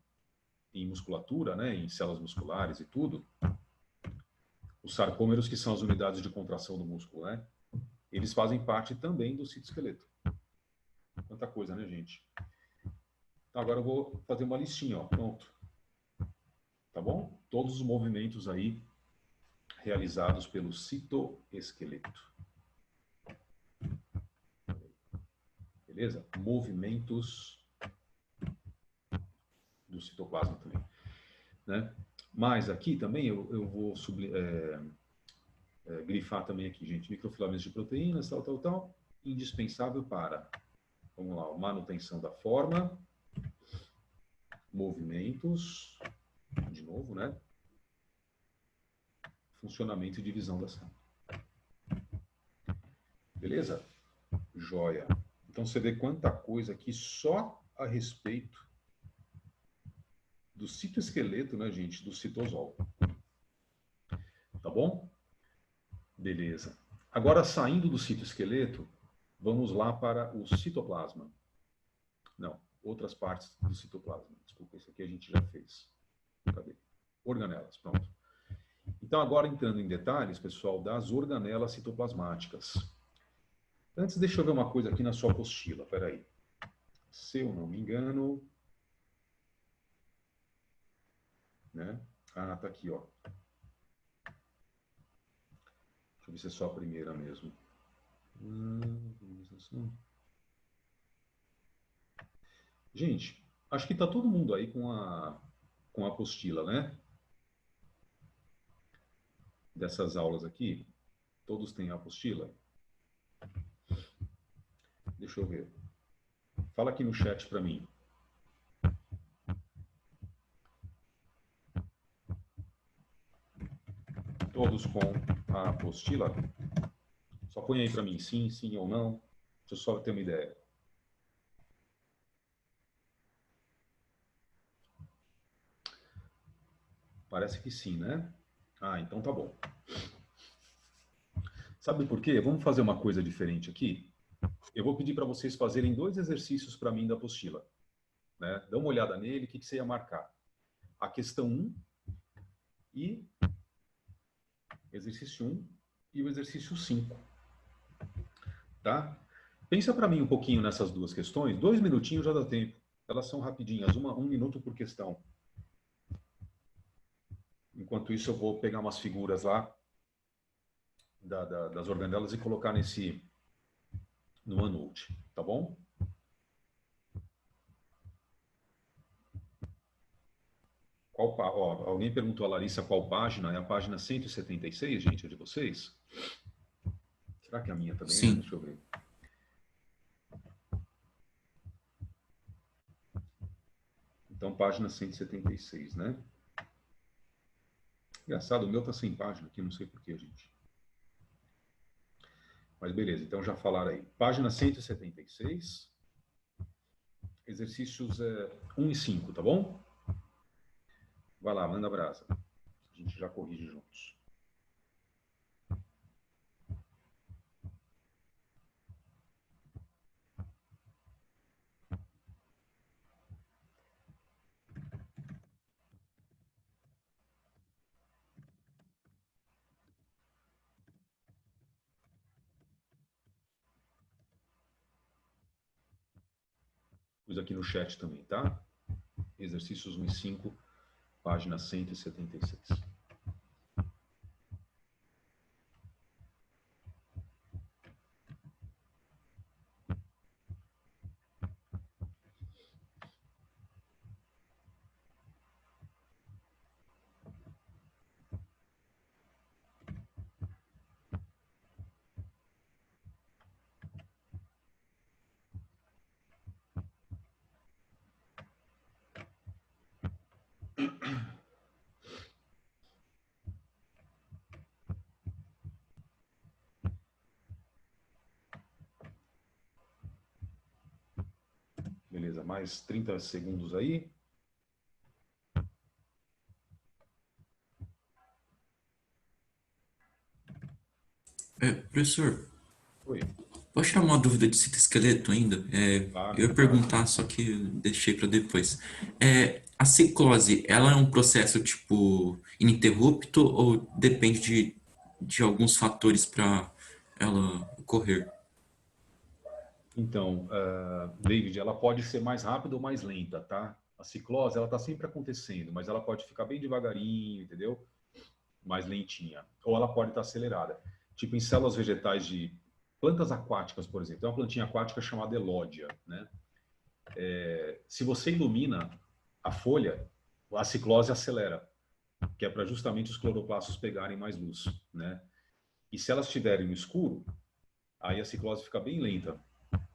em musculatura, né? Em células musculares e tudo? Os sarcômeros, que são as unidades de contração do músculo, né? Eles fazem parte também do citoesqueleto. Quanta coisa, né, gente? Então, agora eu vou fazer uma listinha, ó. Pronto. Tá bom? Todos os movimentos aí realizados pelo citoesqueleto. Beleza? Movimentos do citoplasma também, né? Mas aqui também eu vou grifar também aqui, gente, microfilamentos de proteínas, tal, indispensável para, vamos lá, manutenção da forma, movimentos, de novo, né? Funcionamento e divisão da célula. Beleza? Joia. Então você vê quanta coisa aqui só a respeito do citoesqueleto, né, gente, do citosol. Tá bom? Beleza. Agora, saindo do citoesqueleto, vamos lá para o citoplasma. Não, outras partes do citoplasma. Desculpa, isso aqui a gente já fez. Cadê? Organelas, pronto. Então, agora entrando em detalhes, pessoal, das organelas citoplasmáticas. Antes, deixa eu ver uma coisa aqui na sua apostila. Espera aí. Se eu não me engano... né? Ah, tá aqui, ó. Deixa eu ver se é só a primeira mesmo. Gente, acho que tá todo mundo aí com a apostila, né? Dessas aulas aqui. Todos têm a apostila? Deixa eu ver. Fala aqui no chat para mim. Todos com a apostila? Só põe aí para mim, sim, sim ou não. Deixa eu só ter uma ideia. Parece que sim, né? Ah, então tá bom. Sabe por quê? Vamos fazer uma coisa diferente aqui. Eu vou pedir para vocês fazerem 2 exercícios para mim da apostila. Né? Dá uma olhada nele, o que você ia marcar? A questão 1 e exercício 1 e o exercício 5. Tá? Pensa para mim um pouquinho nessas duas questões. 2 minutinhos já dá tempo. Elas são rapidinhas, 1 minuto por questão. Enquanto isso, eu vou pegar umas figuras lá das organelas e colocar no OneNote, tá bom? Alguém perguntou a Larissa qual página? É a página 176, gente, é de vocês? Será que a minha também é? Deixa eu ver. Então, página 176, né? Engraçado, o meu tá sem página aqui, não sei porquê, gente. Mas beleza, então já falaram aí. Página 176, exercícios 1 e 5, tá bom? Vai lá, manda brasa. A gente já corrige juntos. Pus aqui no chat também, tá? Exercícios 1 e 5, página 176. Beleza, mais 30 segundos aí. Professor, Oi. pode tirar uma dúvida de citoesqueleto ainda? Claro, Eu ia claro. perguntar, só que eu deixei para depois. A ciclose, ela é um processo, tipo, ininterrupto ou depende de alguns fatores para ela ocorrer? Então, David, ela pode ser mais rápida ou mais lenta, tá? A ciclose, ela está sempre acontecendo, mas ela pode ficar bem devagarinho, entendeu? mais lentinha, ou ela pode estar acelerada. Tipo em células vegetais de plantas aquáticas, por exemplo. Tem uma plantinha aquática chamada elódia, né? Se você ilumina a folha, a ciclose acelera, que é para justamente os cloroplastos pegarem mais luz, né? E se elas estiverem no escuro, aí a ciclose fica bem lenta,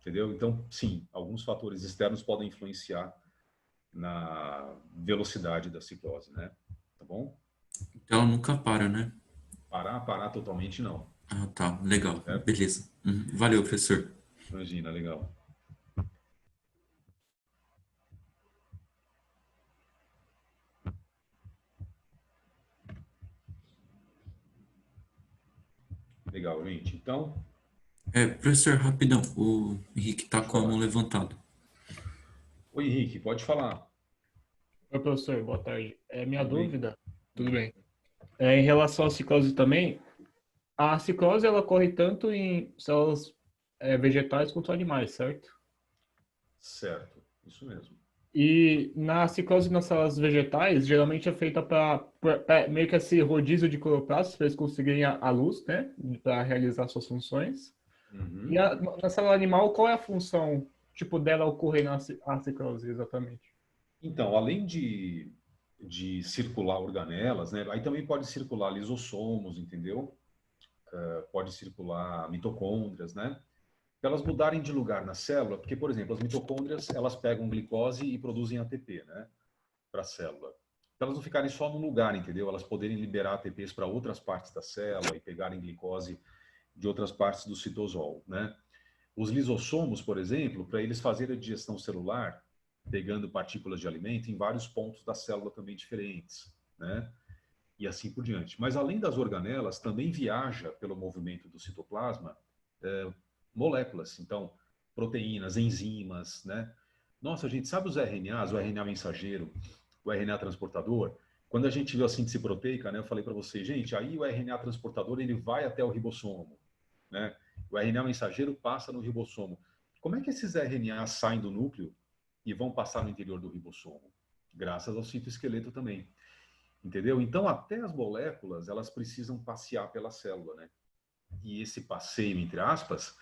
entendeu? Então, sim, alguns fatores externos podem influenciar na velocidade da ciclose, né? Tá bom? Então ela nunca para, né? Parar totalmente não, Ah, tá. Legal. certo? Beleza. Valeu, professor. Imagina, legal. Legal, gente. Então, Professor, rapidão. O Henrique tá pode com a mão falar. levantada. Oi, Henrique, pode falar. Oi, professor, boa tarde. Minha Tudo bem? dúvida, tudo bem. Em relação à ciclose também, a ciclose ela ocorre tanto em células vegetais quanto animais, certo? Certo, isso mesmo. E na ciclose nas células vegetais, geralmente é feita para meio que esse rodízio de cloroplastos para eles conseguirem a luz, né, para realizar suas funções. E Uhum. na célula animal, qual é a função, tipo, dela ocorrer a ciclose exatamente? Então, além de circular organelas, né? Aí também pode circular lisossomos, entendeu? Pode circular mitocôndrias, né? Para elas mudarem de lugar na célula, porque, por exemplo, as mitocôndrias, elas pegam glicose e produzem ATP, né? Para a célula. Para elas não ficarem só no lugar, entendeu? Elas poderem liberar ATPs para outras partes da célula e pegarem glicose de outras partes do citosol, né? Os lisossomos, por exemplo, para eles fazerem a digestão celular, pegando partículas de alimento em vários pontos da célula também diferentes, né? E assim por diante. Mas além das organelas, também viaja pelo movimento do citoplasma moléculas, então proteínas, enzimas, né? Nossa, gente, sabe os RNAs, o RNA mensageiro, o RNA transportador? Quando a gente viu a síntese proteica, né, eu falei para vocês, gente, aí o RNA transportador ele vai até o ribossomo, né? O RNA mensageiro passa no ribossomo. Como é que esses RNAs saem do núcleo e vão passar no interior do ribossomo? Graças ao citoesqueleto também, entendeu? Então, até as moléculas, elas precisam passear pela célula, né? E esse passeio, entre aspas,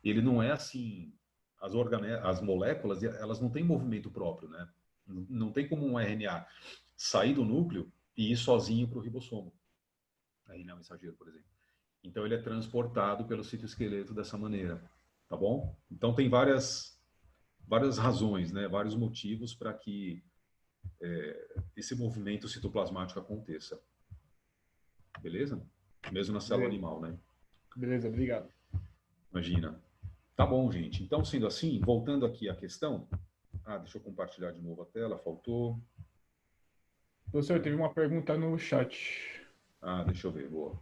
ele não é assim, as moléculas, elas não têm movimento próprio, né? Não tem como um RNA sair do núcleo e ir sozinho para o ribossomo, RNA mensageiro, por exemplo. Então ele é transportado pelo citoesqueleto dessa maneira, tá bom? Então tem várias razões, né? Vários motivos para que esse movimento citoplasmático aconteça, beleza? Mesmo na célula Beleza, animal, né? beleza, obrigado. Imagina. Tá bom, gente. Então, sendo assim, voltando aqui à questão. Deixa eu compartilhar de novo a tela, faltou. Professor, teve uma pergunta no chat. Deixa eu ver, boa.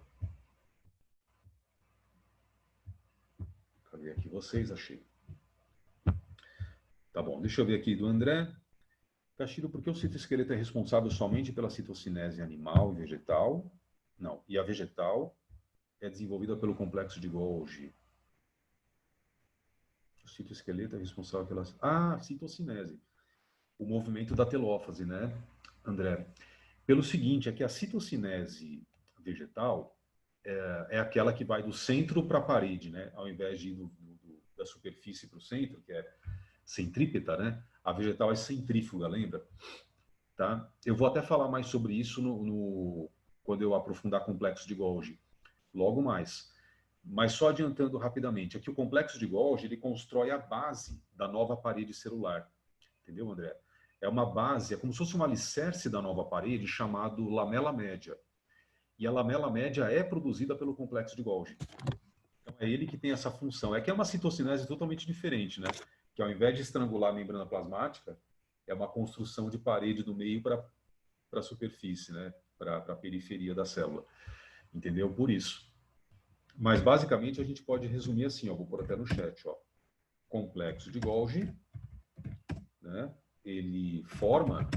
Cadê aqui vocês? Achei. Tá bom, deixa eu ver aqui do André. Castilho, por que o citoesqueleto é responsável somente pela citocinese animal e vegetal? Não, e a vegetal é desenvolvida pelo complexo de Golgi. O citoesqueleto é responsável pela... citocinese. O movimento da telófase, né, André? Pelo seguinte, é que a citocinese vegetal é aquela que vai do centro para a parede, né? Ao invés de ir da superfície para o centro, que é centrípeta, né? A vegetal é centrífuga, lembra? Tá? Eu vou até falar mais sobre isso quando eu aprofundar complexo de Golgi, logo mais. Mas só adiantando rapidamente, aqui o complexo de Golgi ele constrói a base da nova parede celular, entendeu, André? É uma base, é como se fosse um alicerce da nova parede chamado lamela média. E a lamela média é produzida pelo complexo de Golgi. Então é ele que tem essa função. É que é uma citocinese totalmente diferente, né? Que ao invés de estrangular a membrana plasmática, é uma construção de parede do meio para a superfície, né? Para a periferia da célula. Entendeu? Por isso. Mas basicamente a gente pode resumir assim, ó, vou pôr até no chat, ó. Complexo de Golgi, né? Ele forma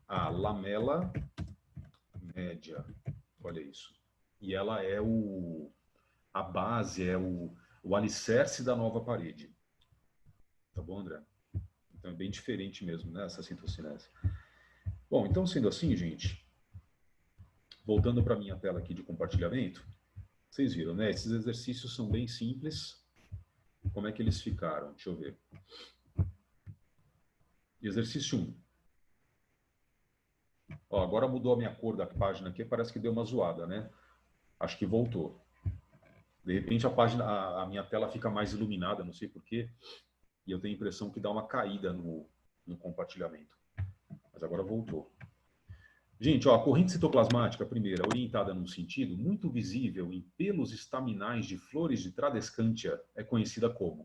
a lamela média. Olha isso. E ela é a base, é o alicerce da nova parede. Tá bom, André? Então é bem diferente mesmo, né, essa citocinese. Bom, então sendo assim, gente, voltando para a minha tela aqui de compartilhamento, vocês viram, né? Esses exercícios são bem simples. Como é que eles ficaram? Deixa eu ver. Exercício 1. Ó, agora mudou a minha cor da página aqui, parece que deu uma zoada, né? Acho que voltou. De repente a minha tela fica mais iluminada, não sei porquê, e eu tenho a impressão que dá uma caída no compartilhamento. Mas agora voltou. Gente, ó, a corrente citoplasmática, primeira, orientada num sentido muito visível em pelos estaminais de flores de Tradescantia, é conhecida como.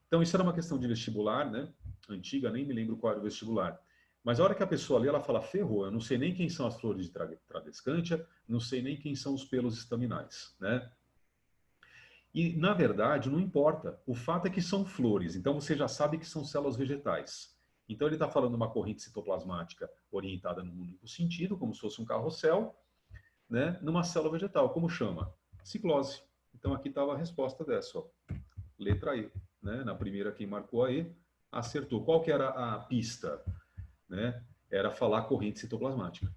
Então, isso era uma questão de vestibular, né? Antiga, nem me lembro qual era o vestibular. Mas a hora que a pessoa lê, ela fala, ferrou, eu não sei nem quem são as flores de Tradescantia, não sei nem quem são os pelos estaminais, né? E, na verdade, não importa. O fato é que são flores, então você já sabe que são células vegetais. Então, ele está falando uma corrente citoplasmática orientada num único sentido, como se fosse um carrossel, né, numa célula vegetal. Como chama? Ciclose. Então, aqui estava a resposta dessa, ó. Letra E. Né? Na primeira, quem marcou a E, acertou. Qual que era a pista? Né? Era falar corrente citoplasmática.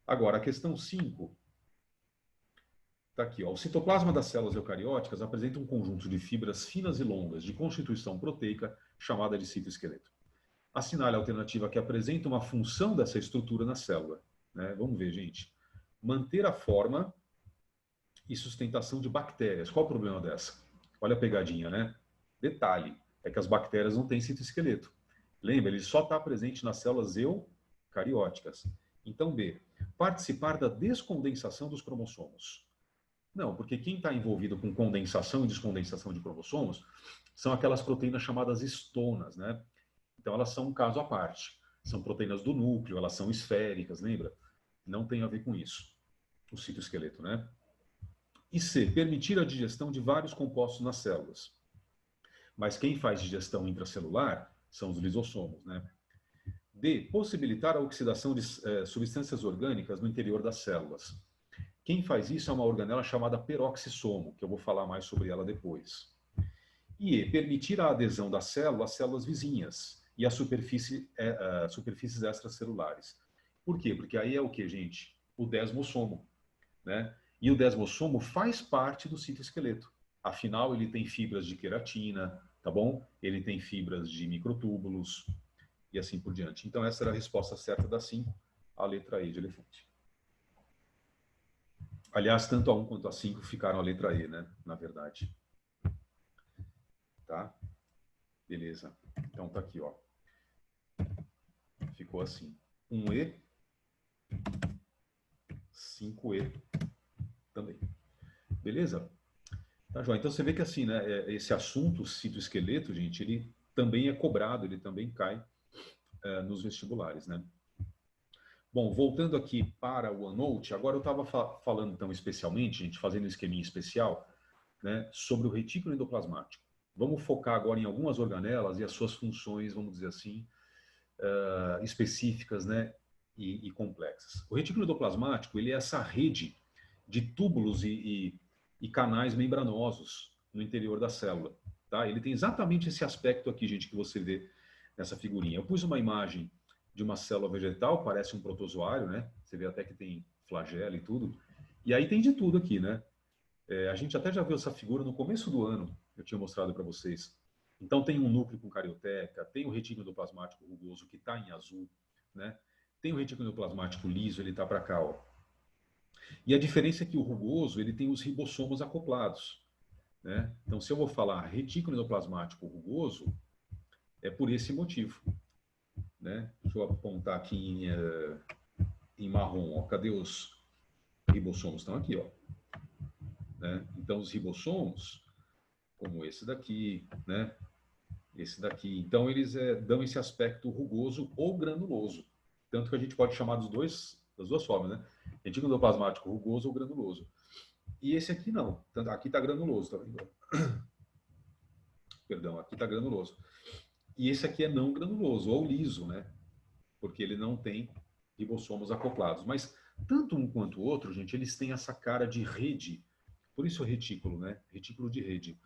Agora, a questão 5. Está aqui, ó. O citoplasma das células eucarióticas apresenta um conjunto de fibras finas e longas de constituição proteica chamada de citoesqueleto. Assinale a alternativa que apresenta uma função dessa estrutura na célula. Né? Vamos ver, gente. Manter a forma e sustentação de bactérias. Qual o problema dessa? Olha a pegadinha, né? Detalhe, é que as bactérias não têm citoesqueleto. Lembra, ele só está presente nas células eucarióticas. Então, B. Participar da descondensação dos cromossomos. Não, porque quem está envolvido com condensação e descondensação de cromossomos são aquelas proteínas chamadas histonas, né? Então, elas são um caso à parte. São proteínas do núcleo, elas são esféricas, lembra? Não tem a ver com isso, o citoesqueleto, né? E C, permitir a digestão de vários compostos nas células. Mas quem faz digestão intracelular são os lisossomos, né? D, possibilitar a oxidação de substâncias orgânicas no interior das células. Quem faz isso é uma organela chamada peroxissomo, que eu vou falar mais sobre ela depois. E E, permitir a adesão da célula às células vizinhas e às superfícies extracelulares. Por quê? Porque aí é o que, gente? O desmossomo, né? E o desmossomo faz parte do citoesqueleto. Afinal, ele tem fibras de queratina, tá bom? Ele tem fibras de microtúbulos e assim por diante. Então, essa era a resposta certa da 5, a letra E de elefante. Aliás, tanto a 1 quanto a 5 ficaram a letra E, né? Na verdade. Tá? Beleza. Então, tá aqui, ó. Ficou assim. 1E, 5E também. Beleza? Tá, João? Então, você vê que assim, né? Esse assunto citoesqueleto, gente, ele também é cobrado, ele também cai nos vestibulares, né? Bom, voltando aqui para o OneNote, agora eu estava falando, então, especialmente, gente, fazendo um esqueminha especial, né, sobre o retículo endoplasmático. Vamos focar agora em algumas organelas e as suas funções, vamos dizer assim, específicas, né, e complexas. O retículo endoplasmático, ele é essa rede de túbulos e canais membranosos no interior da célula, tá? Ele tem exatamente esse aspecto aqui, gente, que você vê nessa figurinha. Eu pus uma imagem de uma célula vegetal, parece um protozoário, né? Você vê até que tem flagela e tudo. E aí tem de tudo aqui, né? A gente até já viu essa figura no começo do ano, eu tinha mostrado para vocês. Então tem um núcleo com carioteca, tem o retículo endoplasmático rugoso que está em azul, né? Tem o retículo endoplasmático liso, ele está para cá, ó. E a diferença é que o rugoso, ele tem os ribossomos acoplados, né? Então, se eu vou falar retículo endoplasmático rugoso, é por esse motivo, né? Deixa eu apontar aqui em marrom, ó. Cadê os ribossomos? Estão aqui, ó. Né? Então, os ribossomos, como esse daqui, né? Esse daqui. Então, eles dão esse aspecto rugoso ou granuloso. Tanto que a gente pode chamar das duas formas, né? Retículo endoplasmático rugoso ou granuloso. E esse aqui não. Aqui está granuloso, tá vendo? Perdão, aqui está granuloso. E esse aqui é não granuloso, ou liso, né? Porque ele não tem ribossomos acoplados. Mas tanto um quanto o outro, gente, eles têm essa cara de rede. Por isso o retículo, né? Retículo de rede.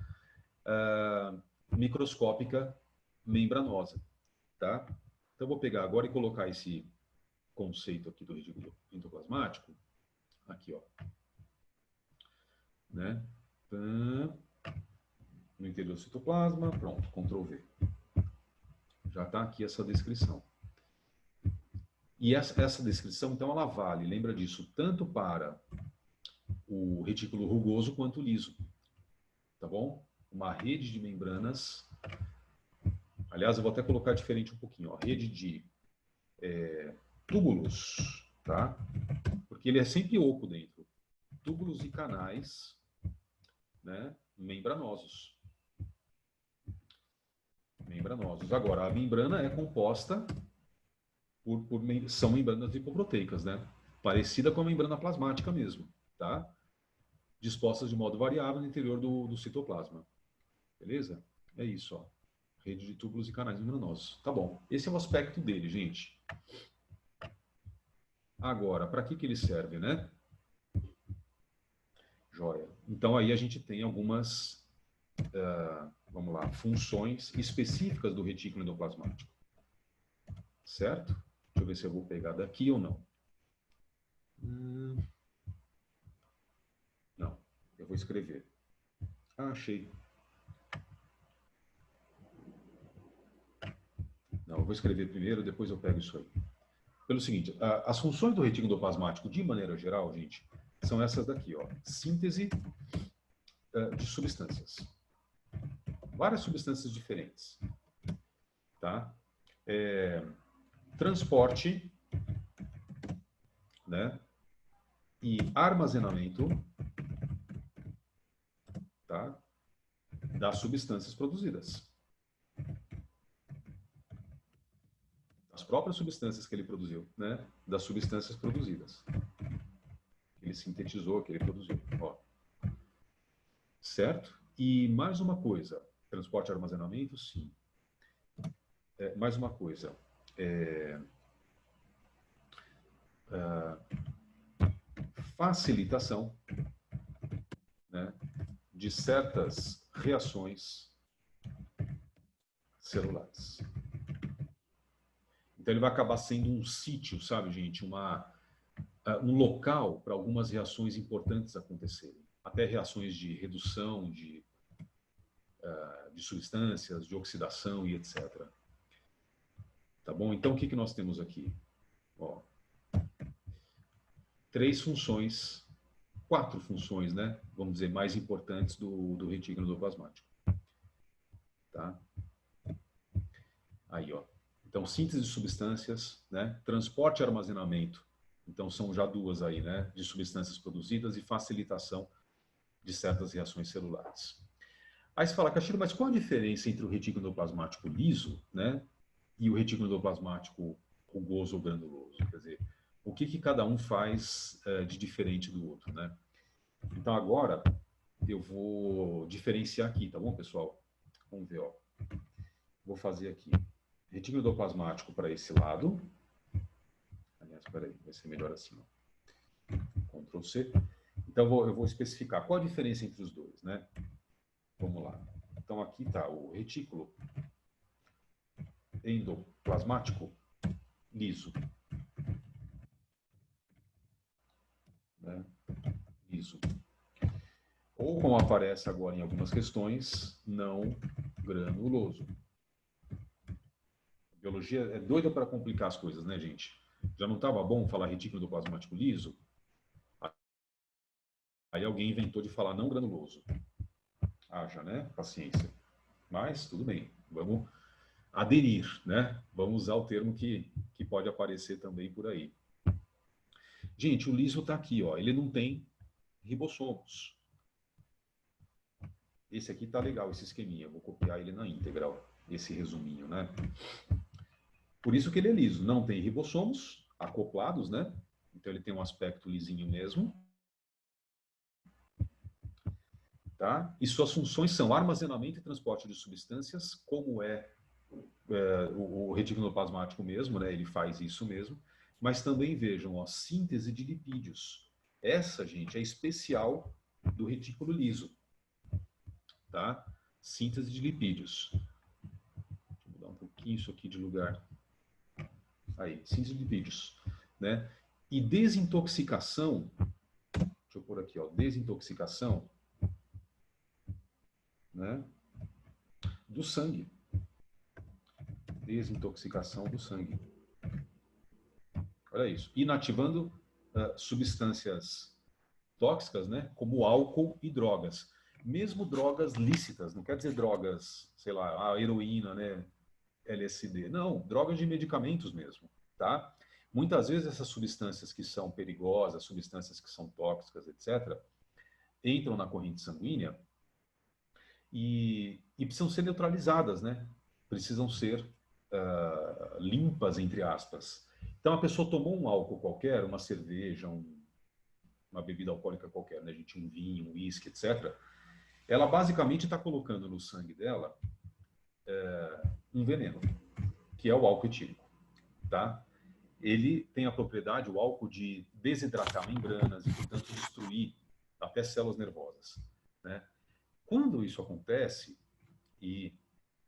Microscópica membranosa, tá? Então, eu vou pegar agora e colocar esse conceito aqui do retículo endoplasmático, aqui, ó, né? No interior do citoplasma, pronto, Ctrl V. Já está aqui essa descrição. E essa descrição, então, ela vale, lembra disso, tanto para o retículo rugoso quanto liso, tá bom? Uma rede de membranas, aliás, eu vou até colocar diferente um pouquinho, ó, rede de túbulos, tá? Porque ele é sempre oco dentro. Túbulos e canais, né, membranosos. Agora, a membrana é composta são membranas lipoproteicas, né? Parecida com a membrana plasmática mesmo, tá? Dispostas de modo variável no interior do citoplasma. Beleza? É isso, ó. Rede de túbulos e canais membranosos. Tá bom. Esse é o aspecto dele, gente. Agora, para que ele serve, né? Joia. Então, aí a gente tem algumas, vamos lá, funções específicas do retículo endoplasmático. Certo? Deixa eu ver se eu vou pegar daqui ou não. Não, eu vou escrever. Ah, achei. Não, eu vou escrever primeiro, depois eu pego isso aí. Pelo seguinte, as funções do retículo endoplasmático, de maneira geral, gente, são essas daqui, ó. Síntese de substâncias. Várias substâncias diferentes. Tá? Transporte, né? E armazenamento, tá? Das substâncias produzidas. As próprias substâncias que ele produziu, né? Das substâncias produzidas. Que ele sintetizou, que ele produziu. Ó. Certo? E mais uma coisa. Transporte e armazenamento, sim. Mais uma coisa. Facilitação, né, de certas reações celulares. Então ele vai acabar sendo um sítio, sabe, gente? Um local para algumas reações importantes acontecerem. Até reações de redução de substâncias, de oxidação e etc. Tá bom? Então o que nós temos aqui? Ó, 4 funções, né? Vamos dizer, mais importantes do retículo endoplasmático. Tá? Aí, ó. Então, síntese de substâncias, né? Transporte e armazenamento. Então, são já 2 aí, né? De substâncias produzidas e facilitação de certas reações celulares. Aí você fala, Castilho, mas qual a diferença entre o retículo endoplasmático liso, né? E o retículo endoplasmático rugoso ou granuloso? Quer dizer, o que cada um faz de diferente do outro, né? Então, agora, eu vou diferenciar aqui, tá bom, pessoal? Vamos ver, ó. Vou fazer aqui. Retículo endoplasmático para esse lado. Aliás, espera aí, vai ser melhor assim, ó. Ctrl C. Então, eu vou especificar qual a diferença entre os dois, né? Vamos lá. Então, aqui está o retículo endoplasmático liso. Né? Liso. Ou, como aparece agora em algumas questões, não granuloso. A biologia é doida para complicar as coisas, né, gente? Já não estava bom falar retículo endoplasmático liso? Aí alguém inventou de falar não granuloso. Haja, né? Paciência. Mas, tudo bem. Vamos aderir, né? Vamos usar o termo que pode aparecer também por aí. Gente, o liso está aqui, ó. Ele não tem ribossomos. Esse aqui tá legal, esse esqueminha. Vou copiar ele na íntegra, ó. Esse resuminho, né? Por isso que ele é liso. Não tem ribossomos acoplados, né? Então ele tem um aspecto lisinho mesmo. Tá? E suas funções são armazenamento e transporte de substâncias, como o retículo endoplasmático mesmo, né? Ele faz isso mesmo. Mas também vejam, ó, síntese de lipídios. Essa, gente, é especial do retículo liso. Tá? Síntese de lipídios. Deixa eu mudar um pouquinho isso aqui de lugar. Aí, síntese de lipídios. né? E desintoxicação, deixa eu pôr aqui, ó, desintoxicação, né, do sangue. Desintoxicação do sangue. Olha isso. Inativando substâncias tóxicas, né, como álcool e drogas. Mesmo drogas lícitas, não quer dizer drogas, sei lá, a heroína, né, LSD. Não, drogas de medicamentos mesmo, tá? Muitas vezes essas substâncias que são perigosas, substâncias que são tóxicas, etc., entram na corrente sanguínea e precisam ser neutralizadas, né? Precisam ser limpas, entre aspas. Então, a pessoa tomou um álcool qualquer, uma cerveja, uma bebida alcoólica qualquer, né, gente? Um vinho, um uísque, etc., ela basicamente está colocando no sangue dela um veneno, que é o álcool etílico, tá? Ele tem a propriedade, o álcool, de desidratar membranas e, portanto, destruir até células nervosas, né? Quando isso acontece, e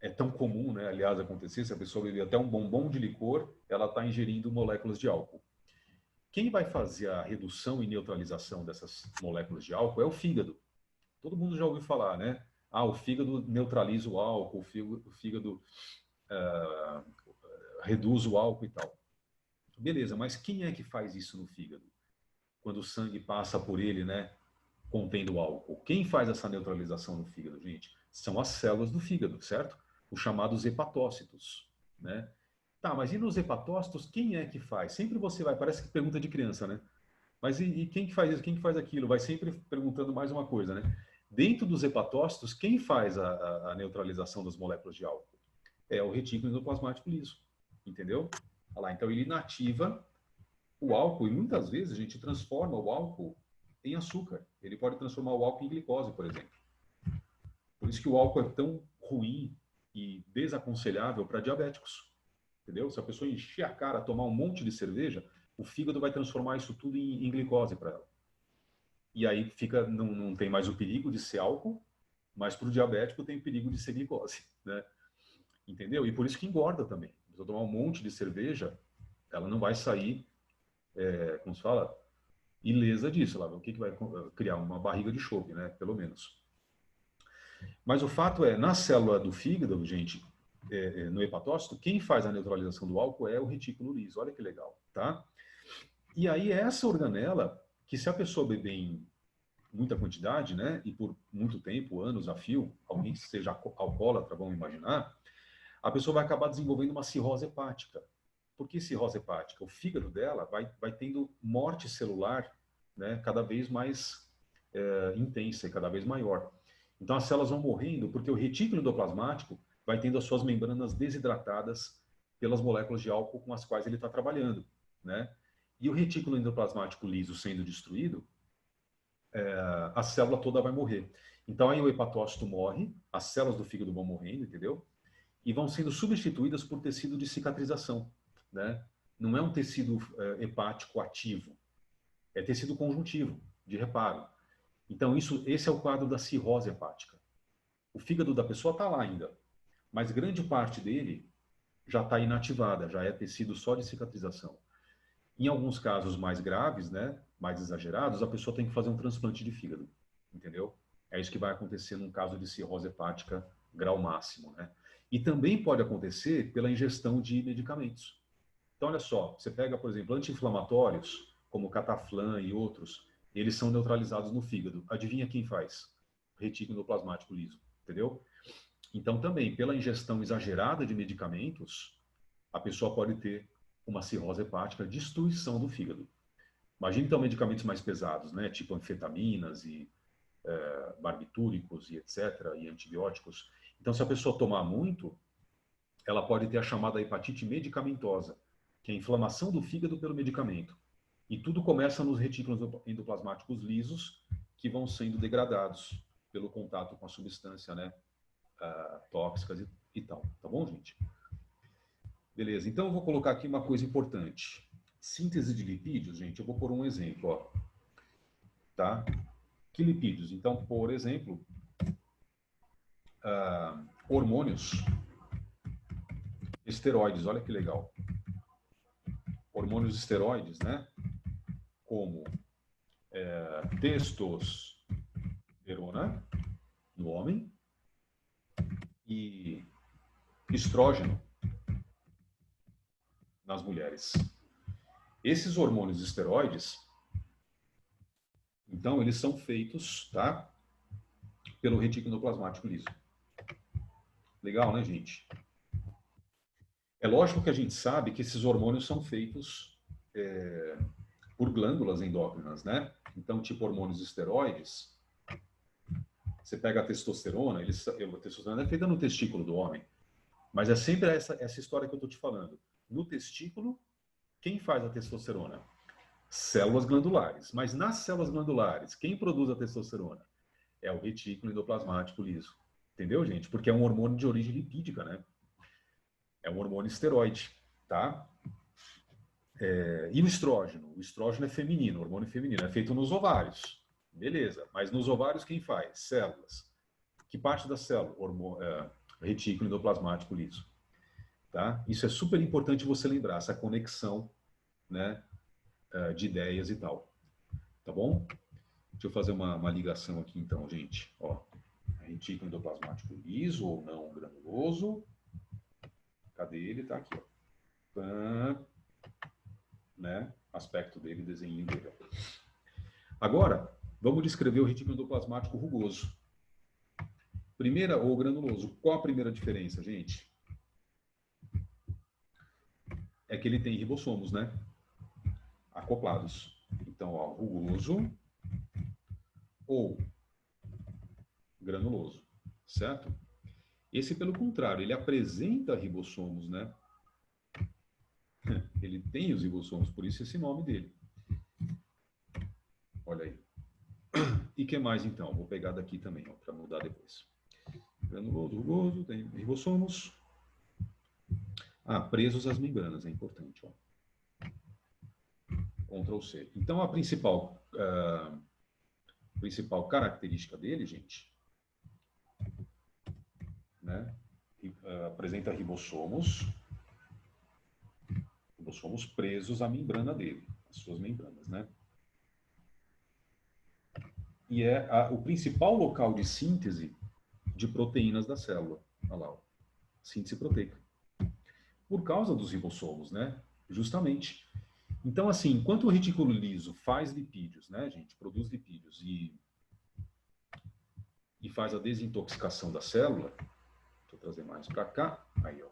é tão comum, né, aliás, acontecer, se a pessoa beber até um bombom de licor, ela está ingerindo moléculas de álcool. Quem vai fazer a redução e neutralização dessas moléculas de álcool é o fígado. Todo mundo já ouviu falar, né? Ah, o fígado neutraliza o álcool, o fígado reduz o álcool e tal. Beleza, mas quem é que faz isso no fígado? Quando o sangue passa por ele, né, contendo álcool. Quem faz essa neutralização no fígado, gente? São as células do fígado, certo? Os chamados hepatócitos, né? Tá, mas e nos hepatócitos, quem é que faz? Sempre você vai, parece que pergunta de criança, né? Mas e quem que faz isso? Quem que faz aquilo? Vai sempre perguntando mais uma coisa, né? Dentro dos hepatócitos, quem faz a neutralização das moléculas de álcool? É o retículo endoplasmático liso, entendeu? Olha lá, então ele inativa o álcool e muitas vezes a gente transforma o álcool em açúcar. Ele pode transformar o álcool em glicose, por exemplo. Por isso que o álcool é tão ruim e desaconselhável para diabéticos, entendeu? Se a pessoa encher a cara, tomar um monte de cerveja, o fígado vai transformar isso tudo em glicose para ela. E aí fica, não tem mais o perigo de ser álcool, mas para o diabético tem o perigo de ser glicose, né? Entendeu? E por isso que engorda também. Se eu tomar um monte de cerveja, ela não vai sair, como se fala, ilesa disso. Ela, o que vai criar? Uma barriga de chope, né? Pelo menos. Mas o fato é, na célula do fígado, gente, no hepatócito, quem faz a neutralização do álcool é o retículo liso. Olha que legal, tá? E aí essa organela, que se a pessoa beber em muita quantidade, né, e por muito tempo, anos a fio, alguém que seja alcoólatra, vamos imaginar, a pessoa vai acabar desenvolvendo uma cirrose hepática. Por que cirrose hepática? O fígado dela vai tendo morte celular, né, cada vez mais intensa e cada vez maior. Então as células vão morrendo porque o retículo endoplasmático vai tendo as suas membranas desidratadas pelas moléculas de álcool com as quais ele está trabalhando, né? E o retículo endoplasmático liso sendo destruído, a célula toda vai morrer. Então aí o hepatócito morre, as células do fígado vão morrendo, entendeu? E vão sendo substituídas por tecido de cicatrização, né? Não é um tecido hepático ativo, é tecido conjuntivo, de reparo. Então esse é o quadro da cirrose hepática. O fígado da pessoa está lá ainda, mas grande parte dele já está inativada, já é tecido só de cicatrização. Em alguns casos mais graves, né, mais exagerados, a pessoa tem que fazer um transplante de fígado, entendeu? É isso que vai acontecer num caso de cirrose hepática grau máximo, né? E também pode acontecer pela ingestão de medicamentos. Então, olha só, você pega, por exemplo, anti-inflamatórios, como o Cataflan e outros, eles são neutralizados no fígado. Adivinha quem faz? Retículo endoplasmático liso, entendeu? Então, também, pela ingestão exagerada de medicamentos, a pessoa pode ter uma cirrose hepática, destruição do fígado. Imagina, então, medicamentos mais pesados, né? Tipo anfetaminas e barbitúricos e etc., e antibióticos. Então, se a pessoa tomar muito, ela pode ter a chamada hepatite medicamentosa, que é a inflamação do fígado pelo medicamento. E tudo começa nos retículos endoplasmáticos lisos, que vão sendo degradados pelo contato com a substância, né, tóxicas e tal. Tá bom, gente? Beleza, então eu vou colocar aqui uma coisa importante. Síntese de lipídios, gente, eu vou pôr um exemplo, ó. Tá? Que lipídios? Então, por exemplo, hormônios, esteroides, olha que legal. hormônios esteroides, né? Como testosterona no homem e estrógeno nas mulheres. Esses hormônios esteroides, então, eles são feitos, tá? Pelo retículo endoplasmático liso. Legal, né, gente? É lógico que a gente sabe que esses hormônios são feitos por glândulas endócrinas, né? Então, tipo hormônios esteroides, você pega a testosterona, a testosterona é feita no testículo do homem, mas é sempre essa história que eu estou te falando. No testículo, quem faz a testosterona? Células glandulares. Mas nas células glandulares, quem produz a testosterona? É o retículo endoplasmático liso. Entendeu, gente? Porque é um hormônio de origem lipídica, né? É um hormônio esteroide, tá? E o estrógeno? O estrógeno é feminino, hormônio feminino. É feito nos ovários. Beleza. Mas nos ovários quem faz? Células. Que parte da célula? Retículo endoplasmático liso. Tá? Isso é super importante você lembrar, essa conexão, né, de ideias e tal. Tá bom? Deixa eu fazer uma ligação aqui então, gente. Ó, retículo endoplasmático liso ou não granuloso. Cadê ele? Tá aqui, ó. Né? Aspecto dele, desenho dele. Agora, vamos descrever o retículo endoplasmático rugoso. Primeira ou granuloso. Qual a primeira diferença, gente? É que ele tem ribossomos, né? Acoplados. Então, ó, rugoso ou granuloso, certo? Esse, pelo contrário, ele apresenta ribossomos, né? Ele tem os ribossomos, por isso esse nome dele. Olha aí. E que mais, então? Vou pegar daqui também, ó, para mudar depois. Granuloso, rugoso, tem ribossomos. Presos às membranas, é importante, ó. Ctrl C. Então, a principal característica dele, gente, né, apresenta ribossomos presos à membrana dele, as suas membranas, né? E é o principal local de síntese de proteínas da célula. Olha lá, ó. Síntese proteica. Por causa dos ribossomos, né? Justamente. Então, assim, enquanto o retículo liso faz lipídios, né, gente? Produz lipídios e faz a desintoxicação da célula. Deixa eu trazer mais para cá. Aí, ó.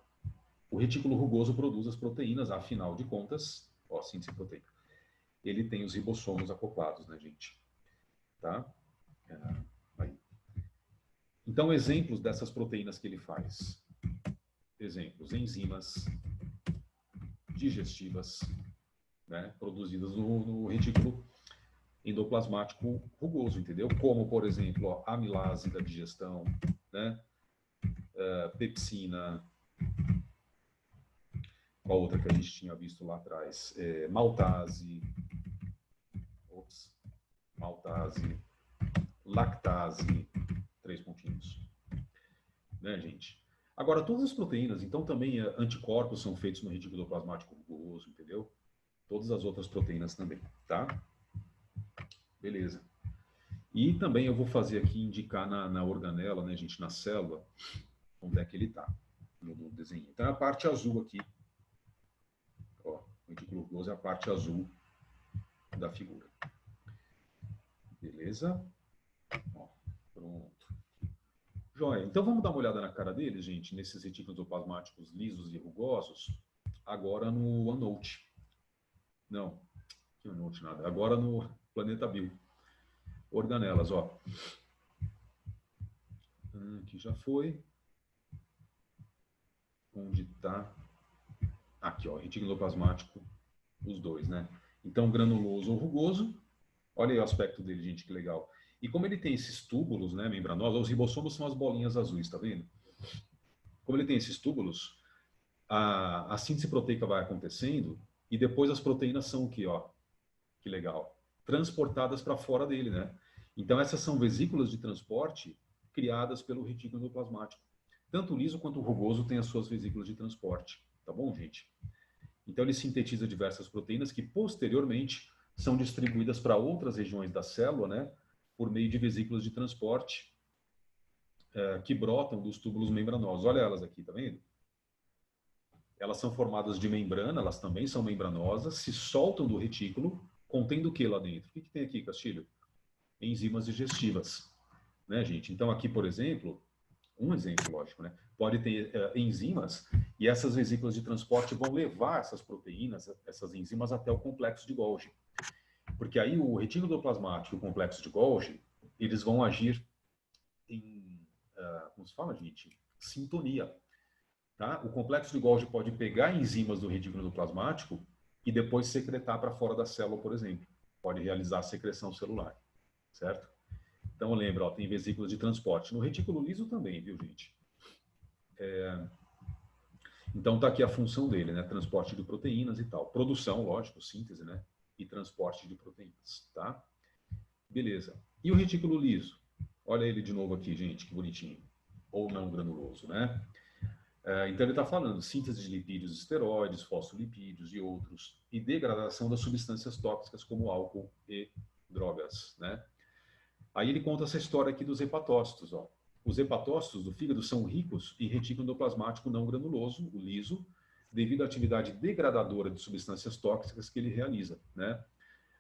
O retículo rugoso produz as proteínas, afinal de contas, ó, síntese proteica. Ele tem os ribossomos acoplados, né, gente? Tá? Aí. Então, exemplos dessas proteínas que ele faz. Exemplos, enzimas digestivas, né, produzidas no retículo endoplasmático rugoso, entendeu? Como, por exemplo, ó, amilase da digestão, né? Pepsina. Qual outra que a gente tinha visto lá atrás? Maltase. Maltase. Lactase. 3 pontinhos. Né, gente? Agora, todas as proteínas, então também anticorpos são feitos no retículo endoplasmático rugoso, entendeu? Todas as outras proteínas também, tá? Beleza. E também eu vou fazer aqui, indicar na organela, né, gente, na célula, onde é que ele está no desenho. Então, a parte azul aqui, ó, o retículo rugoso é a parte azul da figura. Beleza? Ó, pronto. Joia. Então, vamos dar uma olhada na cara dele, gente, nesses retículos endoplasmáticos lisos e rugosos, agora no OneNote. Não, que OneNote nada. Agora no Planeta Bio. Organelas, ó. Aqui já foi. Onde está? Aqui, ó, retículo endoplasmático, os dois, né? Então, granuloso ou rugoso. Olha aí o aspecto dele, gente, que legal. E como ele tem esses túbulos, né, membranosos, os ribossomos são as bolinhas azuis, tá vendo? Como ele tem esses túbulos, a síntese proteica vai acontecendo e depois as proteínas são o quê, ó? Que legal. Transportadas para fora dele, né? Então, essas são vesículas de transporte criadas pelo retículo endoplasmático. Tanto o liso quanto o rugoso têm as suas vesículas de transporte. Tá bom, gente? Então, ele sintetiza diversas proteínas que, posteriormente, são distribuídas para outras regiões da célula, né, por meio de vesículas de transporte que brotam dos túbulos membranosos. Olha elas aqui, tá vendo? Elas são formadas de membrana, elas também são membranosas, se soltam do retículo, contendo o que lá dentro? O que tem aqui, Castilho? Enzimas digestivas, né, gente? Então, aqui, por exemplo, um exemplo, lógico, né? Pode ter enzimas e essas vesículas de transporte vão levar essas proteínas, essas enzimas até o complexo de Golgi. Porque aí o retículo endoplasmático e o complexo de Golgi, eles vão agir em, como se fala, gente? Sintonia. Tá? O complexo de Golgi pode pegar enzimas do retículo endoplasmático e depois secretar para fora da célula, por exemplo. Pode realizar a secreção celular, certo? Então, lembra, ó, tem vesículas de transporte. No retículo liso também, viu, gente? Então, tá aqui a função dele, né? Transporte de proteínas e tal. Produção, lógico, síntese, né? E transporte de proteínas, tá? Beleza. E o retículo liso? Olha ele de novo aqui, gente, que bonitinho. Ou não granuloso, né? Então, ele está falando síntese de lipídios, esteroides, fosfolipídios e outros, e degradação das substâncias tóxicas como álcool e drogas, né? Aí ele conta essa história aqui dos hepatócitos, ó. Os hepatócitos do fígado são ricos em retículo endoplasmático não granuloso, o liso, devido à atividade degradadora de substâncias tóxicas que ele realiza, né?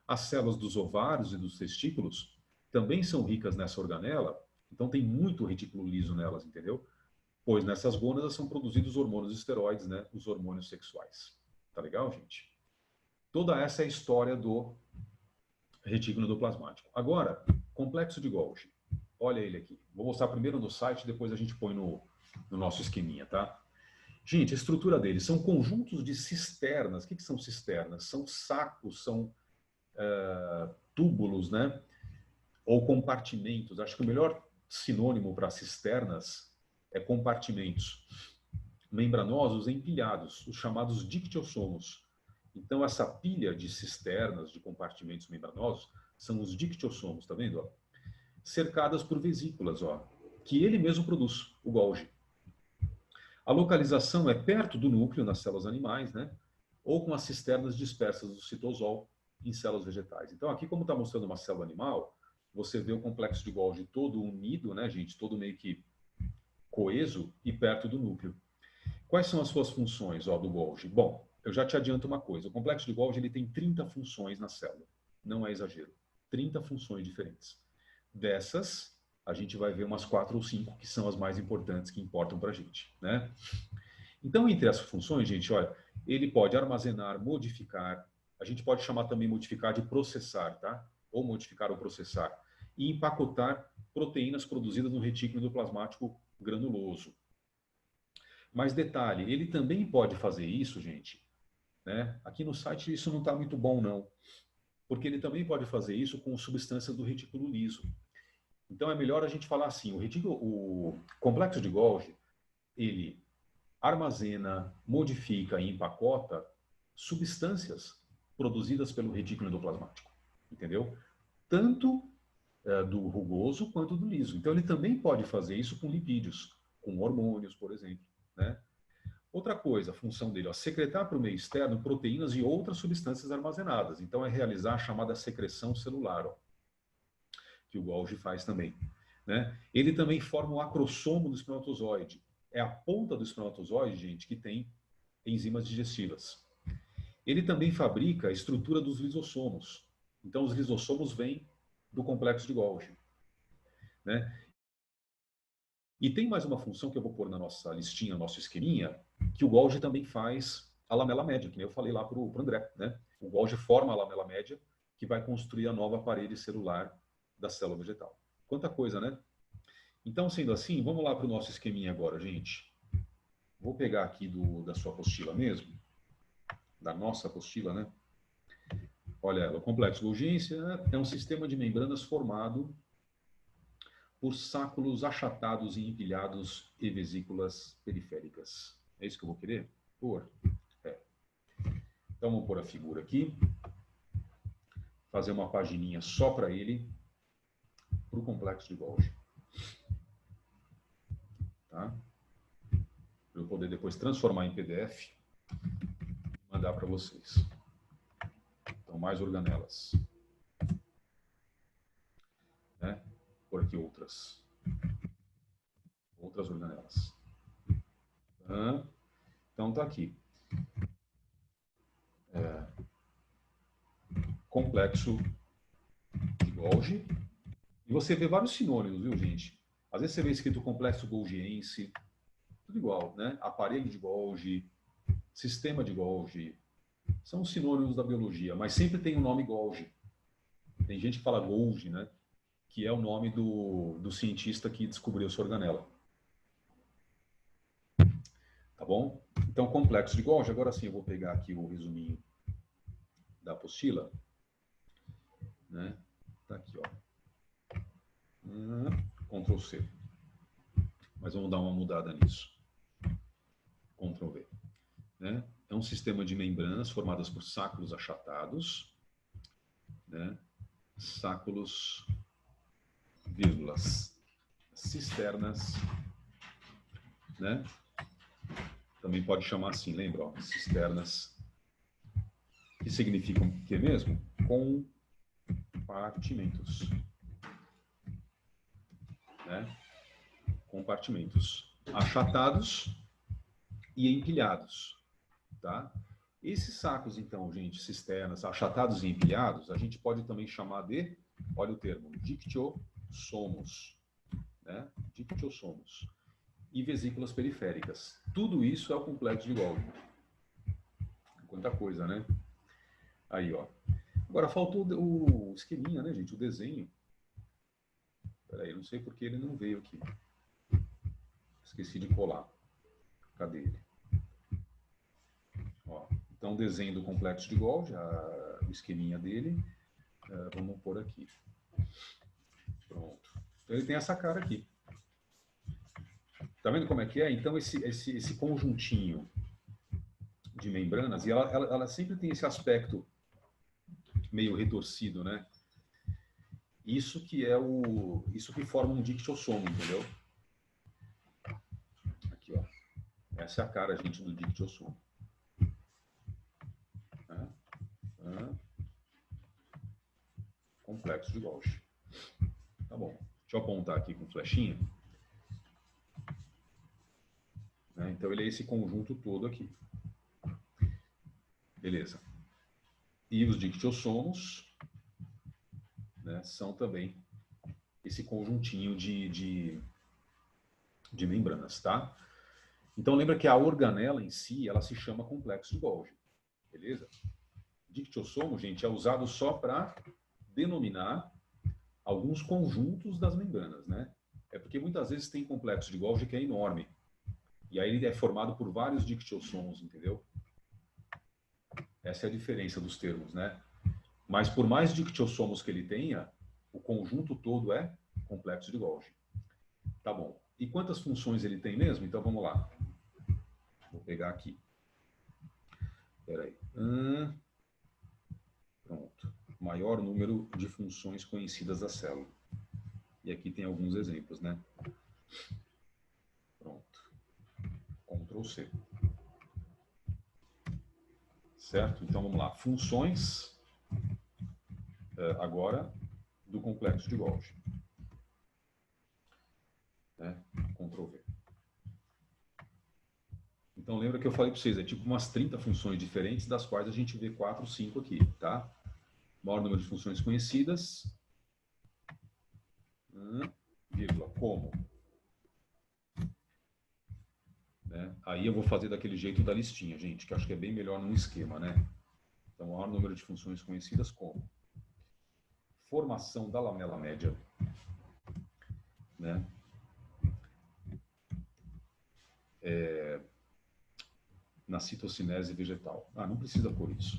As células dos ovários e dos testículos também são ricas nessa organela, então tem muito retículo liso nelas, entendeu? Pois nessas gônadas são produzidos hormônios esteroides, né? Os hormônios sexuais. Tá legal, gente? Toda essa é a história do retículo endoplasmático. Agora, complexo de Golgi. Olha ele aqui. Vou mostrar primeiro no site, depois a gente põe no nosso esqueminha, tá? Gente, a estrutura dele são conjuntos de cisternas. O que são cisternas? São sacos, são túbulos, né? Ou compartimentos. Acho que o melhor sinônimo para cisternas é compartimentos membranosos empilhados, os chamados dictiossomos. Então, essa pilha de cisternas, de compartimentos membranosos, são os dictiossomos, tá vendo? Ó? Cercadas por vesículas, ó, que ele mesmo produz, o Golgi. A localização é perto do núcleo nas células animais, né? Ou com as cisternas dispersas do citosol em células vegetais. Então, aqui, como está mostrando uma célula animal, você vê o complexo de Golgi todo unido, né, gente? Todo meio que coeso e perto do núcleo. Quais são as suas funções, ó, do Golgi? Bom, eu já te adianto uma coisa. O complexo de Golgi ele tem 30 funções na célula. Não é exagero. 30 funções diferentes. Dessas, a gente vai ver umas 4 ou 5 que são as mais importantes, que importam para a gente, né? Então, entre as funções, gente, olha, ele pode armazenar, modificar, a gente pode chamar também modificar de processar, tá? Ou modificar ou processar. E empacotar proteínas produzidas no retículo endoplasmático granuloso. Mas detalhe, ele também pode fazer isso, gente, né? Aqui no site isso não está muito bom, não. Porque ele também pode fazer isso com substâncias do retículo liso. Então é melhor a gente falar assim, o complexo de Golgi, ele armazena, modifica e empacota substâncias produzidas pelo retículo endoplasmático, entendeu? Tanto do rugoso quanto do liso. Então ele também pode fazer isso com lipídios, com hormônios, por exemplo, né? Outra coisa, a função dele, ó, secretar para o meio externo proteínas e outras substâncias armazenadas. Então, é realizar a chamada secreção celular, ó, que o Golgi faz também. Né? Ele também forma o acrossomo do espermatozoide. É a ponta do espermatozoide, gente, que tem enzimas digestivas. Ele também fabrica a estrutura dos lisossomos. Então, os lisossomos vêm do complexo de Golgi. Né? E tem mais uma função que eu vou pôr na nossa listinha, nosso esqueminha, que o Golgi também faz a lamela média, que nem eu falei lá para o André. Né? O Golgi forma a lamela média, que vai construir a nova parede celular da célula vegetal. Quanta coisa, né? Então, sendo assim, vamos lá para o nosso esqueminha agora, gente. Vou pegar aqui da sua apostila mesmo, da nossa apostila, né? Olha ela, o complexo Golgi é um sistema de membranas formado por sáculos achatados e empilhados e vesículas periféricas. É isso que eu vou querer pôr? É. Então, vamos pôr a figura aqui. Fazer uma pagininha só para ele, para o complexo de Golgi. Tá? Para eu poder depois transformar em PDF e mandar para vocês. Então, mais organelas. Né? Por aqui outras. Outras organelas. Então, tá aqui. Complexo de Golgi. E você vê vários sinônimos, viu, gente? Às vezes você vê escrito complexo golgiense, tudo igual, né? Aparelho de Golgi, sistema de Golgi. São sinônimos da biologia, mas sempre tem o nome Golgi. Tem gente que fala Golgi, né? Que é o nome do cientista que descobriu essa organela. Tá bom? Então, complexo de Golgi. Agora sim, eu vou pegar aqui o resuminho da apostila. Né? Tá aqui, ó. Ctrl C. Mas vamos dar uma mudada nisso. Ctrl V. Né? É um sistema de membranas formadas por sáculos achatados, né? Sáculos, vírgulas, cisternas, né? Também pode chamar assim, lembra? Ó, cisternas, que significam o que mesmo? Compartimentos. Né? Compartimentos achatados e empilhados, tá? Esses sacos, então, gente, cisternas achatados e empilhados, a gente pode também chamar de, olha o termo, dictiosomos, né? Dictiosomos e vesículas periféricas. Tudo isso é o complexo de Golgi. Quanta coisa, né? Aí, ó. Agora faltou o esqueminha, né, gente? O desenho. Peraí, não sei porque ele não veio aqui. Esqueci de colar. Cadê ele? Ó, então, desenho do complexo de Golgi, o esqueminha dele. Vamos pôr aqui. Pronto. Então, ele tem essa cara aqui. Tá vendo como é que é? Então, esse conjuntinho de membranas, e ela sempre tem esse aspecto meio retorcido, né? Isso que forma um dictiosomo, entendeu? Aqui, ó. Essa é a cara, gente, do dictiosomo. Complexo de Golgi. Tá bom. Deixa eu apontar aqui com flechinha. Então, ele é esse conjunto todo aqui. Beleza. E os dictiossomos, né, são também esse conjuntinho de membranas, tá? Então, lembra que a organela em si, ela se chama complexo de Golgi. Beleza? Dictiossomo, gente, é usado só para denominar alguns conjuntos das membranas, né? É porque muitas vezes tem complexo de Golgi que é enorme. E aí ele é formado por vários dictiossomos, entendeu? Essa é a diferença dos termos, né? Mas por mais dictiossomos que ele tenha, o conjunto todo é complexo de Golgi. Tá bom. E quantas funções ele tem mesmo? Então vamos lá. Vou pegar aqui. Espera aí. Pronto. Maior número de funções conhecidas da célula. E aqui tem alguns exemplos, né? Pronto. Ctrl C. Certo? Então vamos lá. Funções agora do complexo de Golgi. Né? Ctrl V. Então lembra que eu falei para vocês, é tipo umas 30 funções diferentes, das quais a gente vê 4, 5 aqui, tá? Maior número de funções conhecidas. Vírgula, como? Né? Aí eu vou fazer daquele jeito da listinha, gente, que acho que é bem melhor num esquema, né? Então, maior número de funções conhecidas como? Formação da lamela média, né? Na citocinese vegetal. Ah, não precisa pôr isso.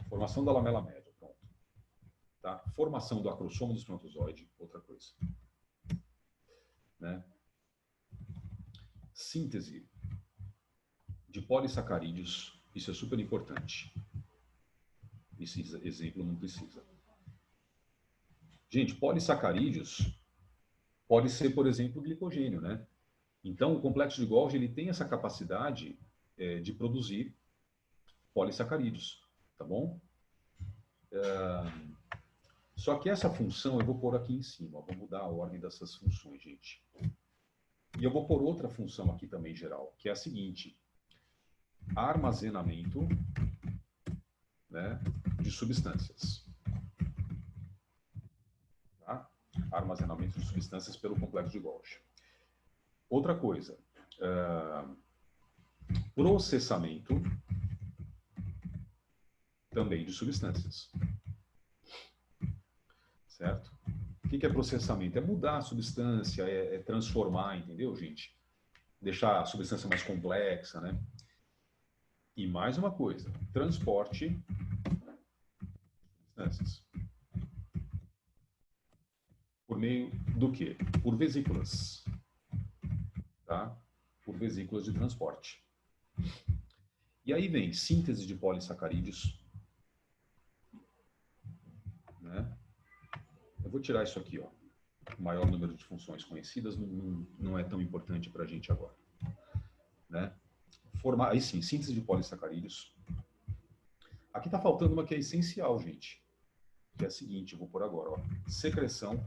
Formação da lamela média, pronto. Tá? Formação do acrossomo do espermatozoide, outra coisa. Né? Síntese de polissacarídeos, isso é super importante. Esse exemplo não precisa. Gente, polissacarídeos pode ser, por exemplo, glicogênio, né? Então, o complexo de Golgi ele tem essa capacidade de produzir polissacarídeos, tá bom? Só que essa função eu vou pôr aqui em cima, vou mudar a ordem dessas funções, gente. E eu vou pôr outra função aqui também geral, que é a seguinte: armazenamento, né, de substâncias. Tá? Armazenamento de substâncias pelo complexo de Golgi. Outra coisa, processamento também de substâncias. Certo? O que é processamento? É mudar a substância, é transformar, entendeu, gente? Deixar a substância mais complexa, né? E mais uma coisa, transporte de substâncias. Por meio do quê? Por vesículas. Tá? Por vesículas de transporte. E aí vem síntese de polissacarídeos. Né? Eu vou tirar isso aqui, ó. O maior número de funções conhecidas não é tão importante para a gente agora. Né? Aí sim, síntese de polissacarídeos. Aqui está faltando uma que é essencial, gente. Que é a seguinte, eu vou pôr agora, ó. Secreção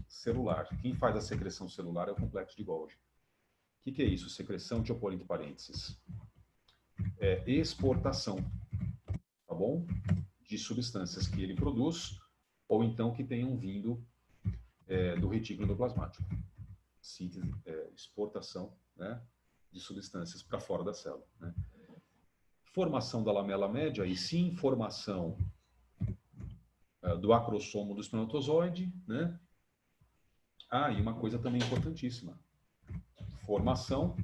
celular. Quem faz a secreção celular é o complexo de Golgi. O que é isso? Secreção, deixa eu pôr entre parênteses. É exportação, tá bom? De substâncias que ele produz ou então que tenham vindo do retículo endoplasmático. Síntese, exportação, né, de substâncias para fora da célula. Né? Formação da lamela média, e sim, formação do acrossomo do espermatozoide, né? Ah, e uma coisa também importantíssima. Formação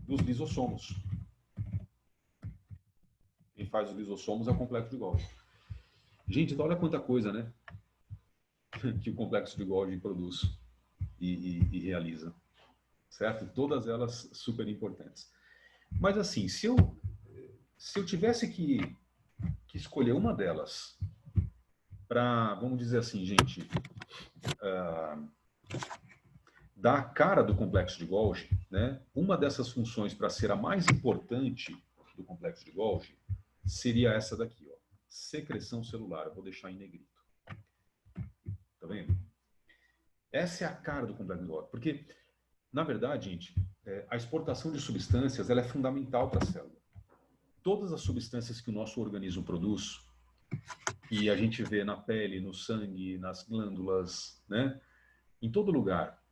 dos lisossomos. Quem faz os lisossomos é o complexo de Golgi. Gente, então olha quanta coisa, né? Que o complexo de Golgi produz e realiza. Certo? Todas elas super importantes. Mas assim, se eu tivesse que escolher uma delas para, vamos dizer assim, gente, dar a cara do complexo de Golgi, né? Uma dessas funções para ser a mais importante do complexo de Golgi seria essa daqui, ó, secreção celular. Eu vou deixar em negrito. Tá vendo? Essa é a cara do complexo de Golgi, porque na verdade, gente, a exportação de substâncias ela é fundamental para a célula. Todas as substâncias que o nosso organismo produz, e a gente vê na pele, no sangue, nas glândulas, né, em todo lugar,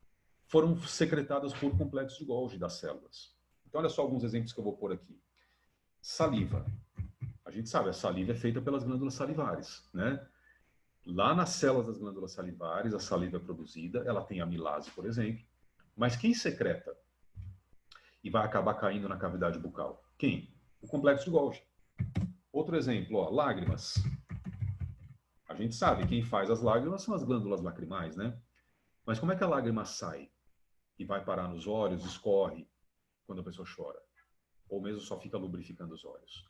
foram secretadas por complexo de Golgi das células. Então, olha só alguns exemplos que eu vou pôr aqui. Saliva. A gente sabe, a saliva é feita pelas glândulas salivares, né? Lá nas células das glândulas salivares, a saliva é produzida, ela tem amilase, por exemplo. Mas quem secreta e vai acabar caindo na cavidade bucal? Quem? O complexo de Golgi. Outro exemplo, ó, lágrimas. A gente sabe, quem faz as lágrimas são as glândulas lacrimais, né? Mas como é que a lágrima sai? E vai parar nos olhos, escorre quando a pessoa chora? Ou mesmo só fica lubrificando os olhos?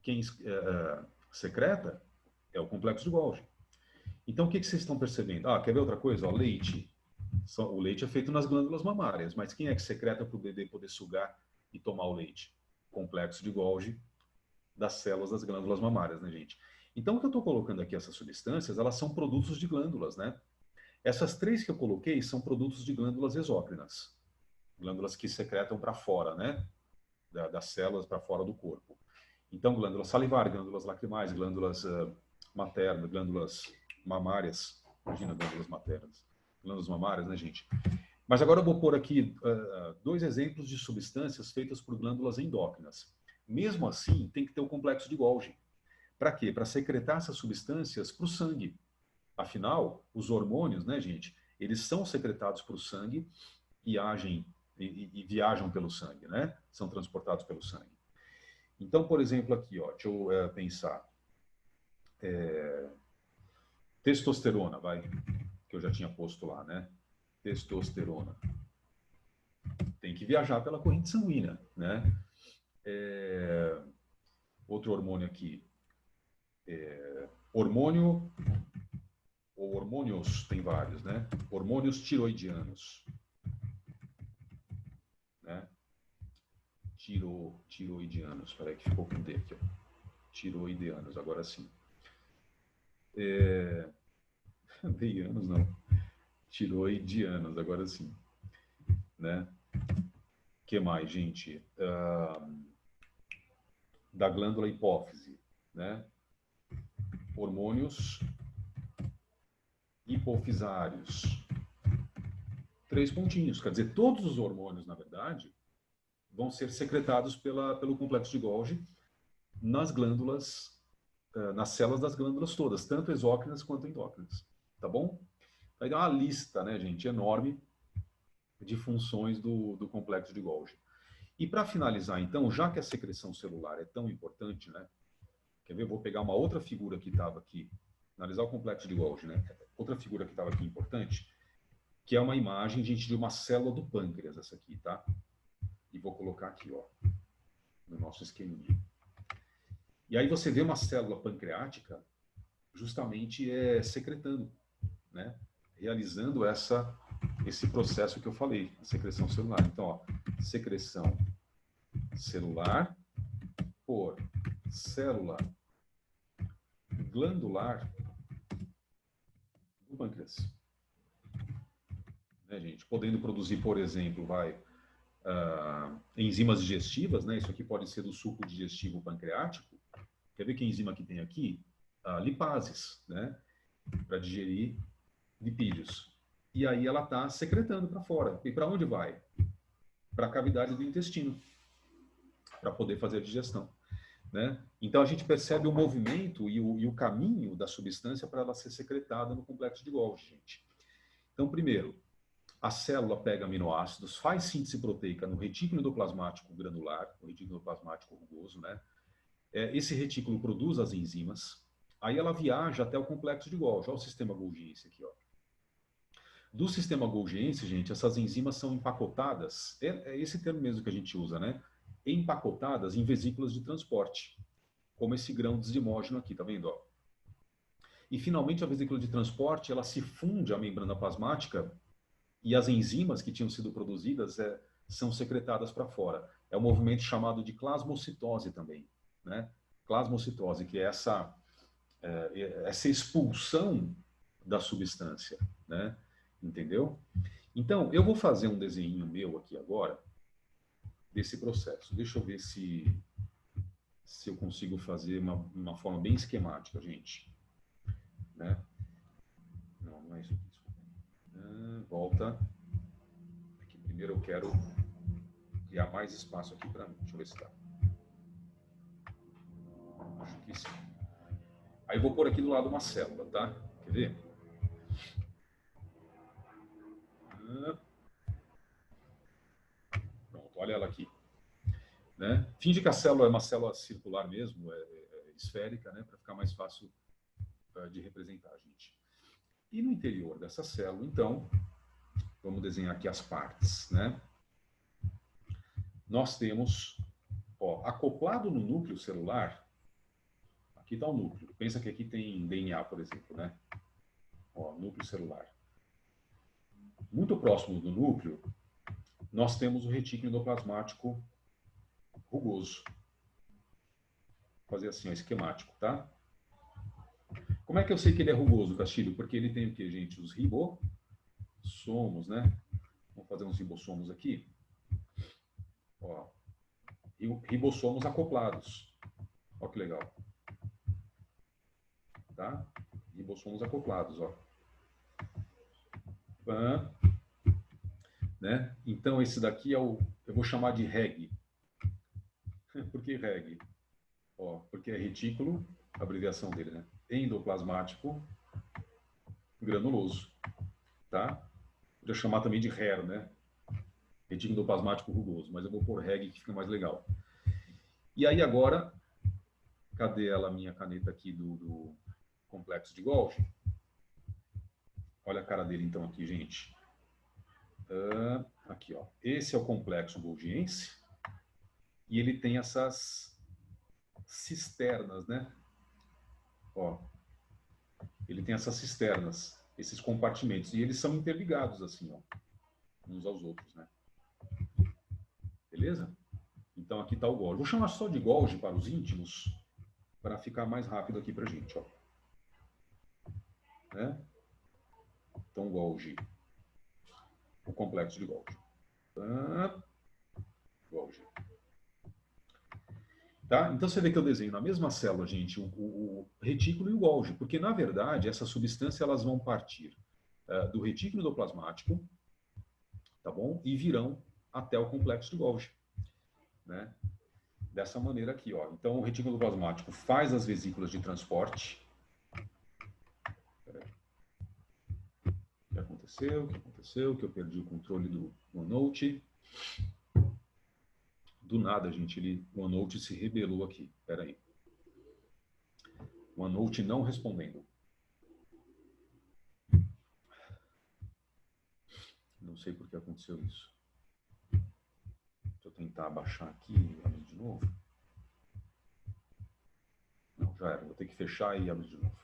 Quem secreta é o complexo de Golgi. Então, o que vocês estão percebendo? Ah, quer ver outra coisa? Ó, leite. O leite é feito nas glândulas mamárias, mas quem é que secreta para o bebê poder sugar e tomar o leite? Complexo de Golgi das células das glândulas mamárias, né, gente? Então, o que eu estou colocando aqui, essas substâncias, elas são produtos de glândulas, né? Essas três que eu coloquei são produtos de glândulas exócrinas. Glândulas que secretam para fora, né? Das células para fora do corpo. Então, glândulas salivares, glândulas lacrimais, glândulas maternas, glândulas mamárias. Imagina, glândulas maternas. Glândulas mamárias, né, gente? Mas agora eu vou pôr aqui dois exemplos de substâncias feitas por glândulas endócrinas. Mesmo assim, tem que ter o complexo de Golgi. Para quê? Para secretar essas substâncias para o sangue. Afinal, os hormônios, né, gente, eles são secretados para o sangue e agem e viajam pelo sangue, né? São transportados pelo sangue. Então, por exemplo, aqui, ó, deixa eu pensar. Testosterona, vai, que eu já tinha posto lá, né? Testosterona. Tem que viajar pela corrente sanguínea, né? Outro hormônio aqui. Hormônio, ou hormônios, tem vários, né? Hormônios tiroidianos. Né? Tiroidianos, peraí que ficou com D aqui, ó. Tiroideanos, agora sim. Veianos não. Tiroidianos, agora sim. Né? Que mais, gente? Da glândula hipófise, né? Hormônios hipofisários. 3 pontinhos. Quer dizer, todos os hormônios, na verdade, vão ser secretados pelo complexo de Golgi nas glândulas, nas células das glândulas todas, tanto exócrinas quanto endócrinas. Tá bom? Vai dar uma lista, né, gente, enorme de funções do complexo de Golgi. E para finalizar, então, já que a secreção celular é tão importante, né? Quer ver? Vou pegar uma outra figura que estava aqui, analisar o complexo de Golgi, né? Outra figura que estava aqui importante, que é uma imagem, gente, de uma célula do pâncreas, essa aqui, tá? E vou colocar aqui, ó, no nosso esqueminha. E aí você vê uma célula pancreática justamente secretando, né? Realizando esse processo que eu falei, a secreção celular. Então, ó, secreção celular por célula glandular do pâncreas. Né, gente? Podendo produzir, por exemplo, enzimas digestivas, né? Isso aqui pode ser do suco digestivo pancreático. Quer ver que enzima que tem aqui? Lipases, né? Para digerir lipídios. E aí ela está secretando para fora. E para onde vai? Para a cavidade do intestino, para poder fazer a digestão. Né? Então a gente percebe o movimento e o caminho da substância para ela ser secretada no complexo de Golgi, gente. Então, primeiro, a célula pega aminoácidos, faz síntese proteica no retículo endoplasmático granular, no retículo endoplasmático rugoso, né? Esse retículo produz as enzimas, aí ela viaja até o complexo de Golgi. Olha o sistema golgiense aqui, ó. Do sistema golgiense, gente, essas enzimas são empacotadas, é esse termo mesmo que a gente usa, né? Empacotadas em vesículas de transporte, como esse grão desdimógeno aqui, tá vendo? Ó? E finalmente a vesícula de transporte, ela se funde à membrana plasmática e as enzimas que tinham sido produzidas são secretadas para fora. É um movimento chamado de plasmocitose também, né? Plasmocitose, que é essa expulsão da substância, né? Entendeu? Então, eu vou fazer um desenho meu aqui agora desse processo. Deixa eu ver se eu consigo fazer uma forma bem esquemática, gente. Né? Não é isso aqui. Volta. Aqui, primeiro eu quero criar mais espaço aqui para mim. Deixa eu ver se está. Acho que sim. Aí eu vou pôr aqui do lado uma célula, tá? Quer ver? Pronto, olha ela aqui. Né? Finge que a célula é uma célula circular mesmo, esférica, né? Para ficar mais fácil de representar, gente. E no interior dessa célula, então, vamos desenhar aqui as partes, né? Nós temos, ó, acoplado no núcleo celular, aqui está o núcleo. Pensa que aqui tem DNA, por exemplo, né? Ó, núcleo celular. Muito próximo do núcleo, nós temos o retículo endoplasmático rugoso. Vou fazer assim, ó, esquemático, tá? Como é que eu sei que ele é rugoso, Castilho? Porque ele tem o que, gente? Os ribossomos, né? Vamos fazer uns ribossomos aqui. Ó, ribossomos acoplados. Ó que legal. Tá? Ribossomos acoplados, ó. Né? Então, esse daqui eu vou chamar de REG. Por que REG? Ó, porque é retículo, a abreviação dele, né? Endoplasmático granuloso, tá? Podia chamar também de RER, né? Retículo endoplasmático rugoso, mas eu vou pôr REG que fica mais legal. E aí agora, cadê ela, minha caneta aqui do complexo de Golgi? Olha a cara dele então aqui, gente. Aqui, ó. Esse é o complexo golgiense e ele tem essas cisternas, né? Ó, ele tem essas cisternas, esses compartimentos, e eles são interligados assim, ó, uns aos outros, né? Beleza? Então aqui está o Golgi. Vou chamar só de Golgi para os íntimos, para ficar mais rápido aqui para a gente, ó. Né? Então, Golgi, o complexo de Golgi. Golgi. Tá? Então, você vê que eu desenho na mesma célula, gente, o retículo e o Golgi, porque, na verdade, essas substâncias elas vão partir do retículo endoplasmático, tá bom? E virão até o complexo de Golgi, né? Dessa maneira aqui, ó. Então, o retículo endoplasmático faz as vesículas de transporte. Peraí. O que aconteceu? O que aconteceu? Que eu perdi o controle do OneNote. Do nada, gente, o OneNote se rebelou aqui. Peraí. O OneNote não respondendo. Não sei por que aconteceu isso. Deixa eu tentar abaixar aqui e abrir de novo. Não, já era. Vou ter que fechar e abrir de novo.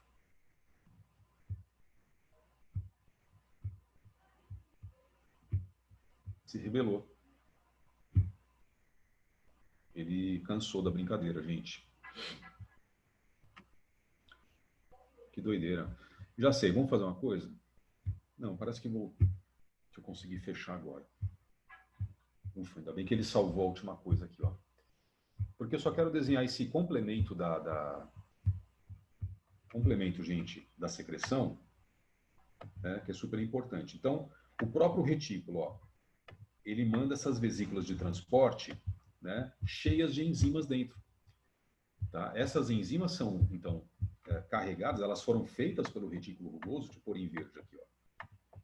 Se rebelou. Ele cansou da brincadeira, gente. Que doideira. Já sei, vamos fazer uma coisa? Não, parece que vou... Deixa eu conseguir fechar agora. Ufa, ainda bem que ele salvou a última coisa aqui, ó. Porque eu só quero desenhar esse complemento complemento, gente, da secreção, né, que é super importante. Então, o próprio retículo, ó, ele manda essas vesículas de transporte, né, cheias de enzimas dentro. Tá? Essas enzimas são, então, carregadas, elas foram feitas pelo retículo rugoso, deixa eu pôr em verde aqui, ó.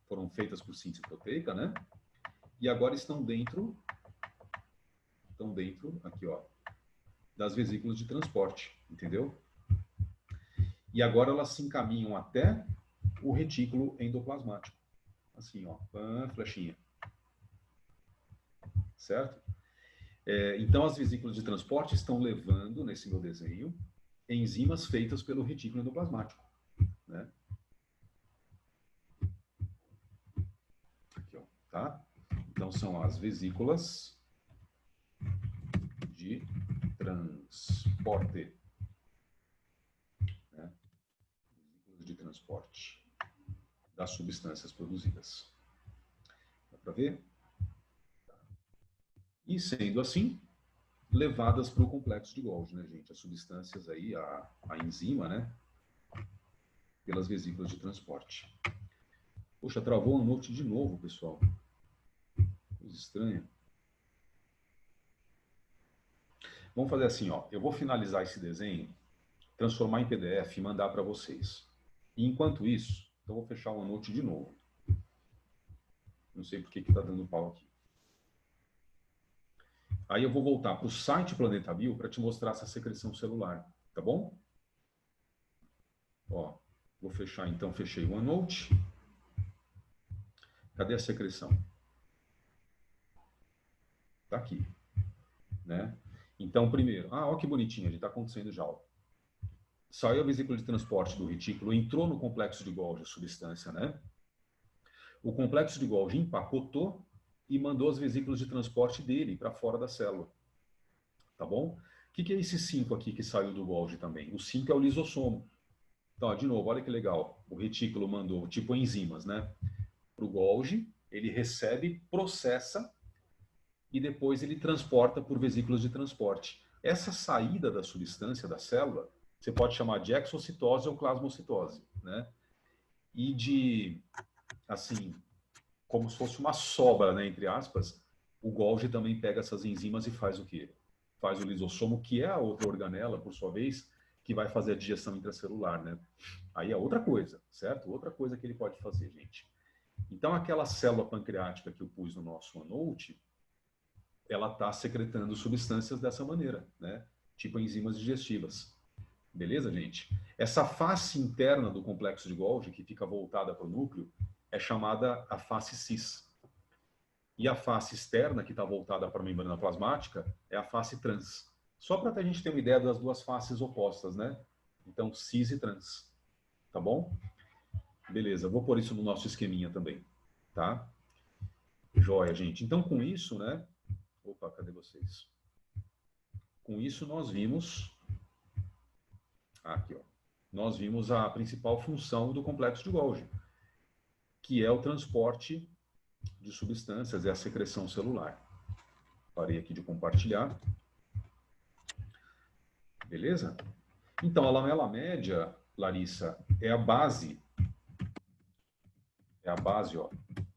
Foram feitas por síntese proteica, né? E agora estão dentro, aqui, ó, das vesículas de transporte, entendeu? E agora elas se encaminham até o retículo endoplasmático. Assim, ó, flechinha. Certo? Então, as vesículas de transporte estão levando, nesse meu desenho, enzimas feitas pelo retículo endoplasmático, né? Aqui, ó, tá? Então, são as vesículas de transporte. Né? Vesículas de transporte das substâncias produzidas. Dá para ver? E, sendo assim, levadas para o complexo de Golgi, né, gente? As substâncias aí, a enzima, né? Pelas vesículas de transporte. Poxa, travou o OneNote de novo, pessoal. Coisa estranha. Vamos fazer assim, ó. Eu vou finalizar esse desenho, transformar em PDF e mandar para vocês. E enquanto isso, eu vou fechar o OneNote de novo. Não sei por que está dando pau aqui. Aí eu vou voltar para o site Planeta Bio para te mostrar essa secreção celular, tá bom? Ó, vou fechar então, fechei o OneNote. Cadê a secreção? Tá aqui, né? Então, primeiro, ó que bonitinho, está acontecendo já, ó. Saiu a vesícula de transporte do retículo, entrou no complexo de Golgi, a substância, né? O complexo de Golgi empacotou e mandou as vesículas de transporte dele para fora da célula. Tá bom? O que é esse 5 aqui que saiu do Golgi também? O 5 é o lisossomo. Então, ó, de novo, olha que legal. O retículo mandou, tipo enzimas, né? Para o Golgi, ele recebe, processa e depois ele transporta por vesículas de transporte. Essa saída da substância da célula, você pode chamar de exocitose ou plasmocitose, né? E de, assim, como se fosse uma sobra, né, entre aspas, o Golgi também pega essas enzimas e faz o quê? Faz o lisossomo, que é a outra organela, por sua vez, que vai fazer a digestão intracelular, né? Aí é outra coisa, certo? Outra coisa que ele pode fazer, gente. Então, aquela célula pancreática que eu pus no nosso OneNote, ela está secretando substâncias dessa maneira, né? Tipo enzimas digestivas. Beleza, gente? Essa face interna do complexo de Golgi, que fica voltada para o núcleo, é chamada a face cis. E a face externa, que está voltada para a membrana plasmática, é a face trans. Só para a gente ter uma ideia das duas faces opostas, né? Então, cis e trans. Tá bom? Beleza, vou pôr isso no nosso esqueminha também. Tá? Joia, gente. Então, com isso, né? Opa, cadê vocês? Com isso, nós vimos Aqui, ó. Nós vimos a principal função do complexo de Golgi, que é o transporte de substâncias, é a secreção celular. Parei aqui de compartilhar. Beleza? Então, a lamela média, Larissa, é a base, ó,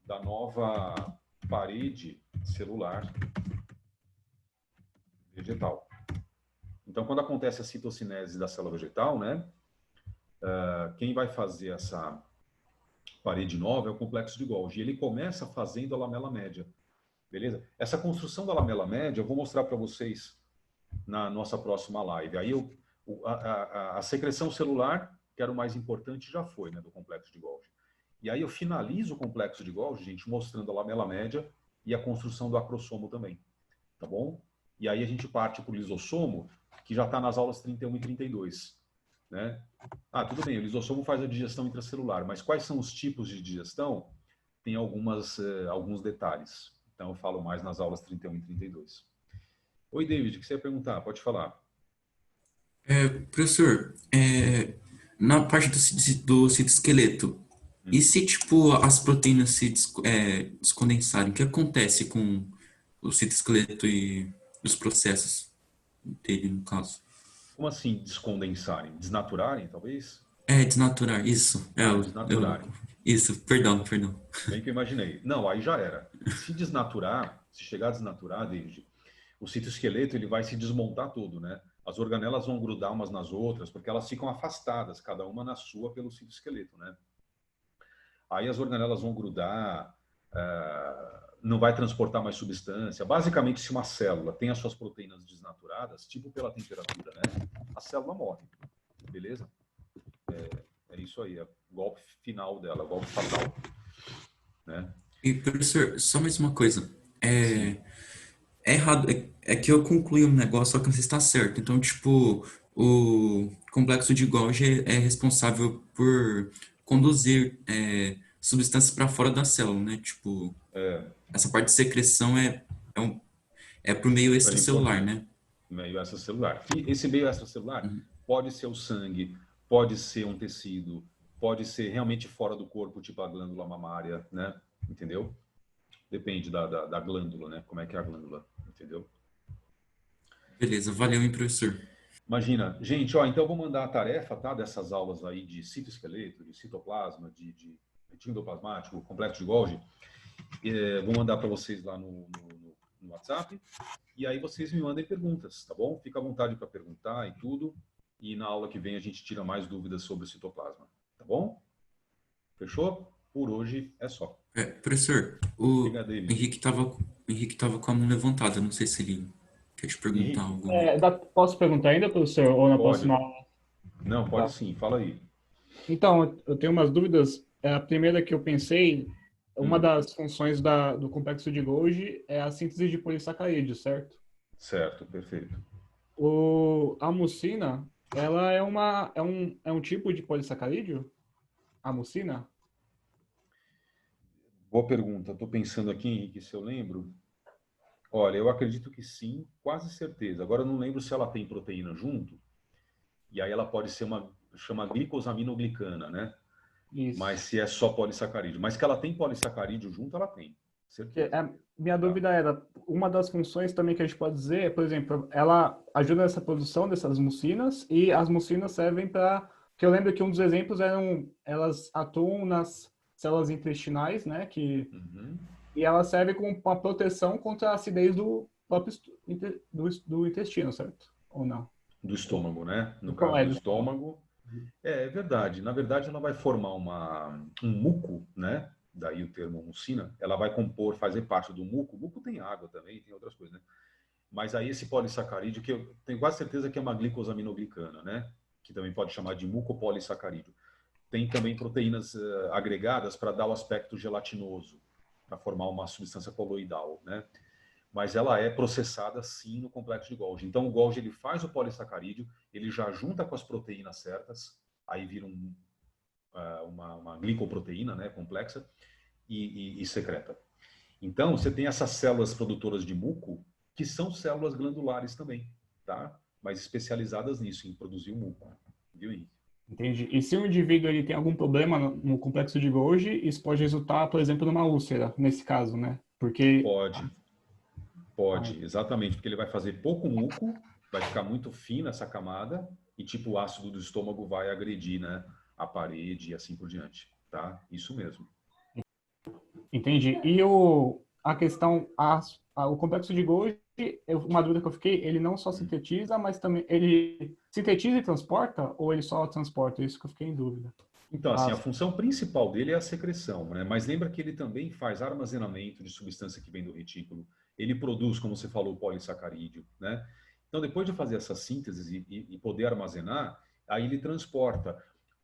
da nova parede celular vegetal. Então, quando acontece a citocinese da célula vegetal, né, quem vai fazer essa parede nova é o complexo de Golgi. Ele começa fazendo a lamela média, beleza? Essa construção da lamela média eu vou mostrar para vocês na nossa próxima live. Aí a secreção celular, que era o mais importante, já foi, né, do complexo de Golgi. E aí eu finalizo o complexo de Golgi, gente, mostrando a lamela média e a construção do acrossomo também, tá bom? E aí a gente parte para o lisossomo, que já está nas aulas 31 e 32, né? Ah, tudo bem, o lisossomo faz a digestão intracelular, mas quais são os tipos de digestão? Tem alguns detalhes. Então eu falo mais nas aulas 31 e 32. Oi, David, o que você ia perguntar? Pode falar. Professor, na parte do citoesqueleto, e se, tipo, as proteínas se descondensarem, o que acontece com o citoesqueleto e os processos dele, no caso? Como assim descondensarem? Desnaturarem, talvez? Desnaturar, isso. Desnaturarem. Isso, perdão. Bem que eu imaginei. Não, aí já era. Se desnaturar, se chegar a desnaturar, David, o citoesqueleto ele vai se desmontar todo, né? As organelas vão grudar umas nas outras, porque elas ficam afastadas, cada uma na sua, pelo citoesqueleto, né? Aí as organelas vão grudar, não vai transportar mais substância. Basicamente, se uma célula tem as suas proteínas desnaturadas, tipo pela temperatura, né? A célula morre, beleza? É isso aí, é o golpe final dela, o golpe fatal, né? E, professor, só mais uma coisa. Sim. É errado, é que eu concluí um negócio, só que não sei se está certo. Então, tipo, o complexo de Golgi é responsável por conduzir substâncias para fora da célula, né? Tipo, essa parte de secreção por meio Super extracelular, importante. né? Meio extracelular. E esse meio extracelular pode ser o sangue, pode ser um tecido, pode ser realmente fora do corpo, tipo a glândula mamária, né? Entendeu? Depende da glândula, né? Como é que é a glândula, entendeu? Beleza, valeu, hein, professor? Imagina, gente, ó, então eu vou mandar a tarefa, tá? Dessas aulas aí de citoesqueleto, de citoplasma, de retículo endoplasmático, complexo de Golgi. Vou mandar para vocês lá no WhatsApp. E aí vocês me mandem perguntas, tá bom? Fica à vontade para perguntar e tudo. E na aula que vem a gente tira mais dúvidas sobre o citoplasma, tá bom? Fechou? Por hoje é só. Professor, o Diga, David. Henrique tava com a mão levantada, não sei se ele quer te perguntar Henrique, algo. Posso perguntar ainda, professor, ou na próxima pode? aula? Não, pode Tá. sim, fala aí. Então, eu tenho umas dúvidas. A primeira que eu pensei, uma Hum, das funções do complexo de Golgi é a síntese de polissacarídeos, certo? certo, perfeito. A mucina, ela é um tipo de polissacarídeo? A mucina? Boa pergunta. Estou pensando aqui, Henrique, se eu lembro. Olha, eu acredito que sim, quase certeza. Agora eu não lembro se ela tem proteína junto, e aí ela pode ser chama glicosaminoglicana, né? Mas Isso. se é só polissacarídeo. Mas que ela tem polissacarídeo junto, ela tem. Certeza. Minha Tá? dúvida era, uma das funções também que a gente pode dizer, por exemplo, ela ajuda nessa produção dessas mucinas e as mucinas servem para, que eu lembro que um dos exemplos elas atuam nas células intestinais, né, Uhum. e ela serve como uma proteção contra a acidez do próprio do intestino, certo? Ou não? Do estômago, né? No Então, caso do estômago. É verdade. Na verdade, ela vai formar um muco, né? Daí o termo mucina. Ela vai compor, fazer parte do muco. O muco tem água também, tem outras coisas, né? Mas aí esse polissacarídeo, que eu tenho quase certeza que é uma glicosaminoglicana, né? Que também pode chamar de mucopolissacarídeo. Tem também proteínas agregadas para dar o aspecto gelatinoso, para formar uma substância coloidal, né? Mas ela é processada sim no complexo de Golgi. Então o Golgi ele faz o polissacarídeo, ele já junta com as proteínas certas, aí vira uma glicoproteína, né, complexa, e secreta. Então você tem essas células produtoras de muco, que são células glandulares também, tá? Mas especializadas nisso, em produzir o muco, Viu, Henrique? Entendi. E se o indivíduo ele tem algum problema no complexo de Golgi, isso pode resultar, por exemplo, numa úlcera, nesse caso, né? Porque... Pode, exatamente, porque ele vai fazer pouco muco, vai ficar muito fina essa camada e tipo o ácido do estômago vai agredir, né, a parede e assim por diante, tá? Isso mesmo. Entendi. E a questão, o complexo de Golgi, uma dúvida que eu fiquei, ele não só sintetiza, mas também ele sintetiza e transporta, ou ele só transporta? Isso que eu fiquei em dúvida. Então, assim, a função principal dele é a secreção, né? Mas lembra que ele também faz armazenamento de substância que vem do retículo. Ele produz, como você falou, polissacarídeo, né? Então, depois de fazer essa síntese e poder armazenar, aí ele transporta.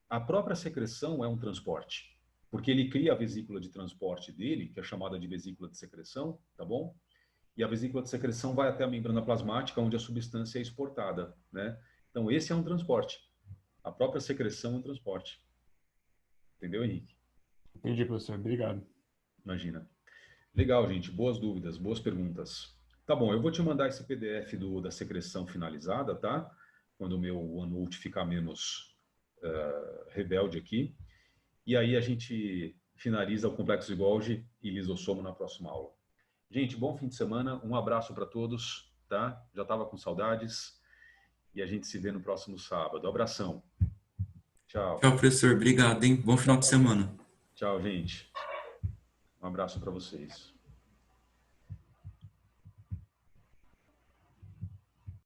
A própria secreção é um transporte, porque ele cria a vesícula de transporte dele, que é chamada de vesícula de secreção, tá bom? E a vesícula de secreção vai até a membrana plasmática, onde a substância é exportada, né? Então, esse é um transporte. A própria secreção é um transporte. Entendeu, Henrique? Entendi, professor. Obrigado. Imagina. Legal, gente. Boas dúvidas, boas perguntas. Tá bom, eu vou te mandar esse PDF da secreção finalizada, tá? Quando o meu OneNote ficar menos rebelde aqui. E aí a gente finaliza o complexo de Golgi e lisossomo na próxima aula. Gente, bom fim de semana. Um abraço para todos, tá? Já estava com saudades. E a gente se vê no próximo sábado. Abração. Tchau. Tchau, professor. Obrigado, hein? Bom final de semana. Tchau, gente. Um abraço para vocês.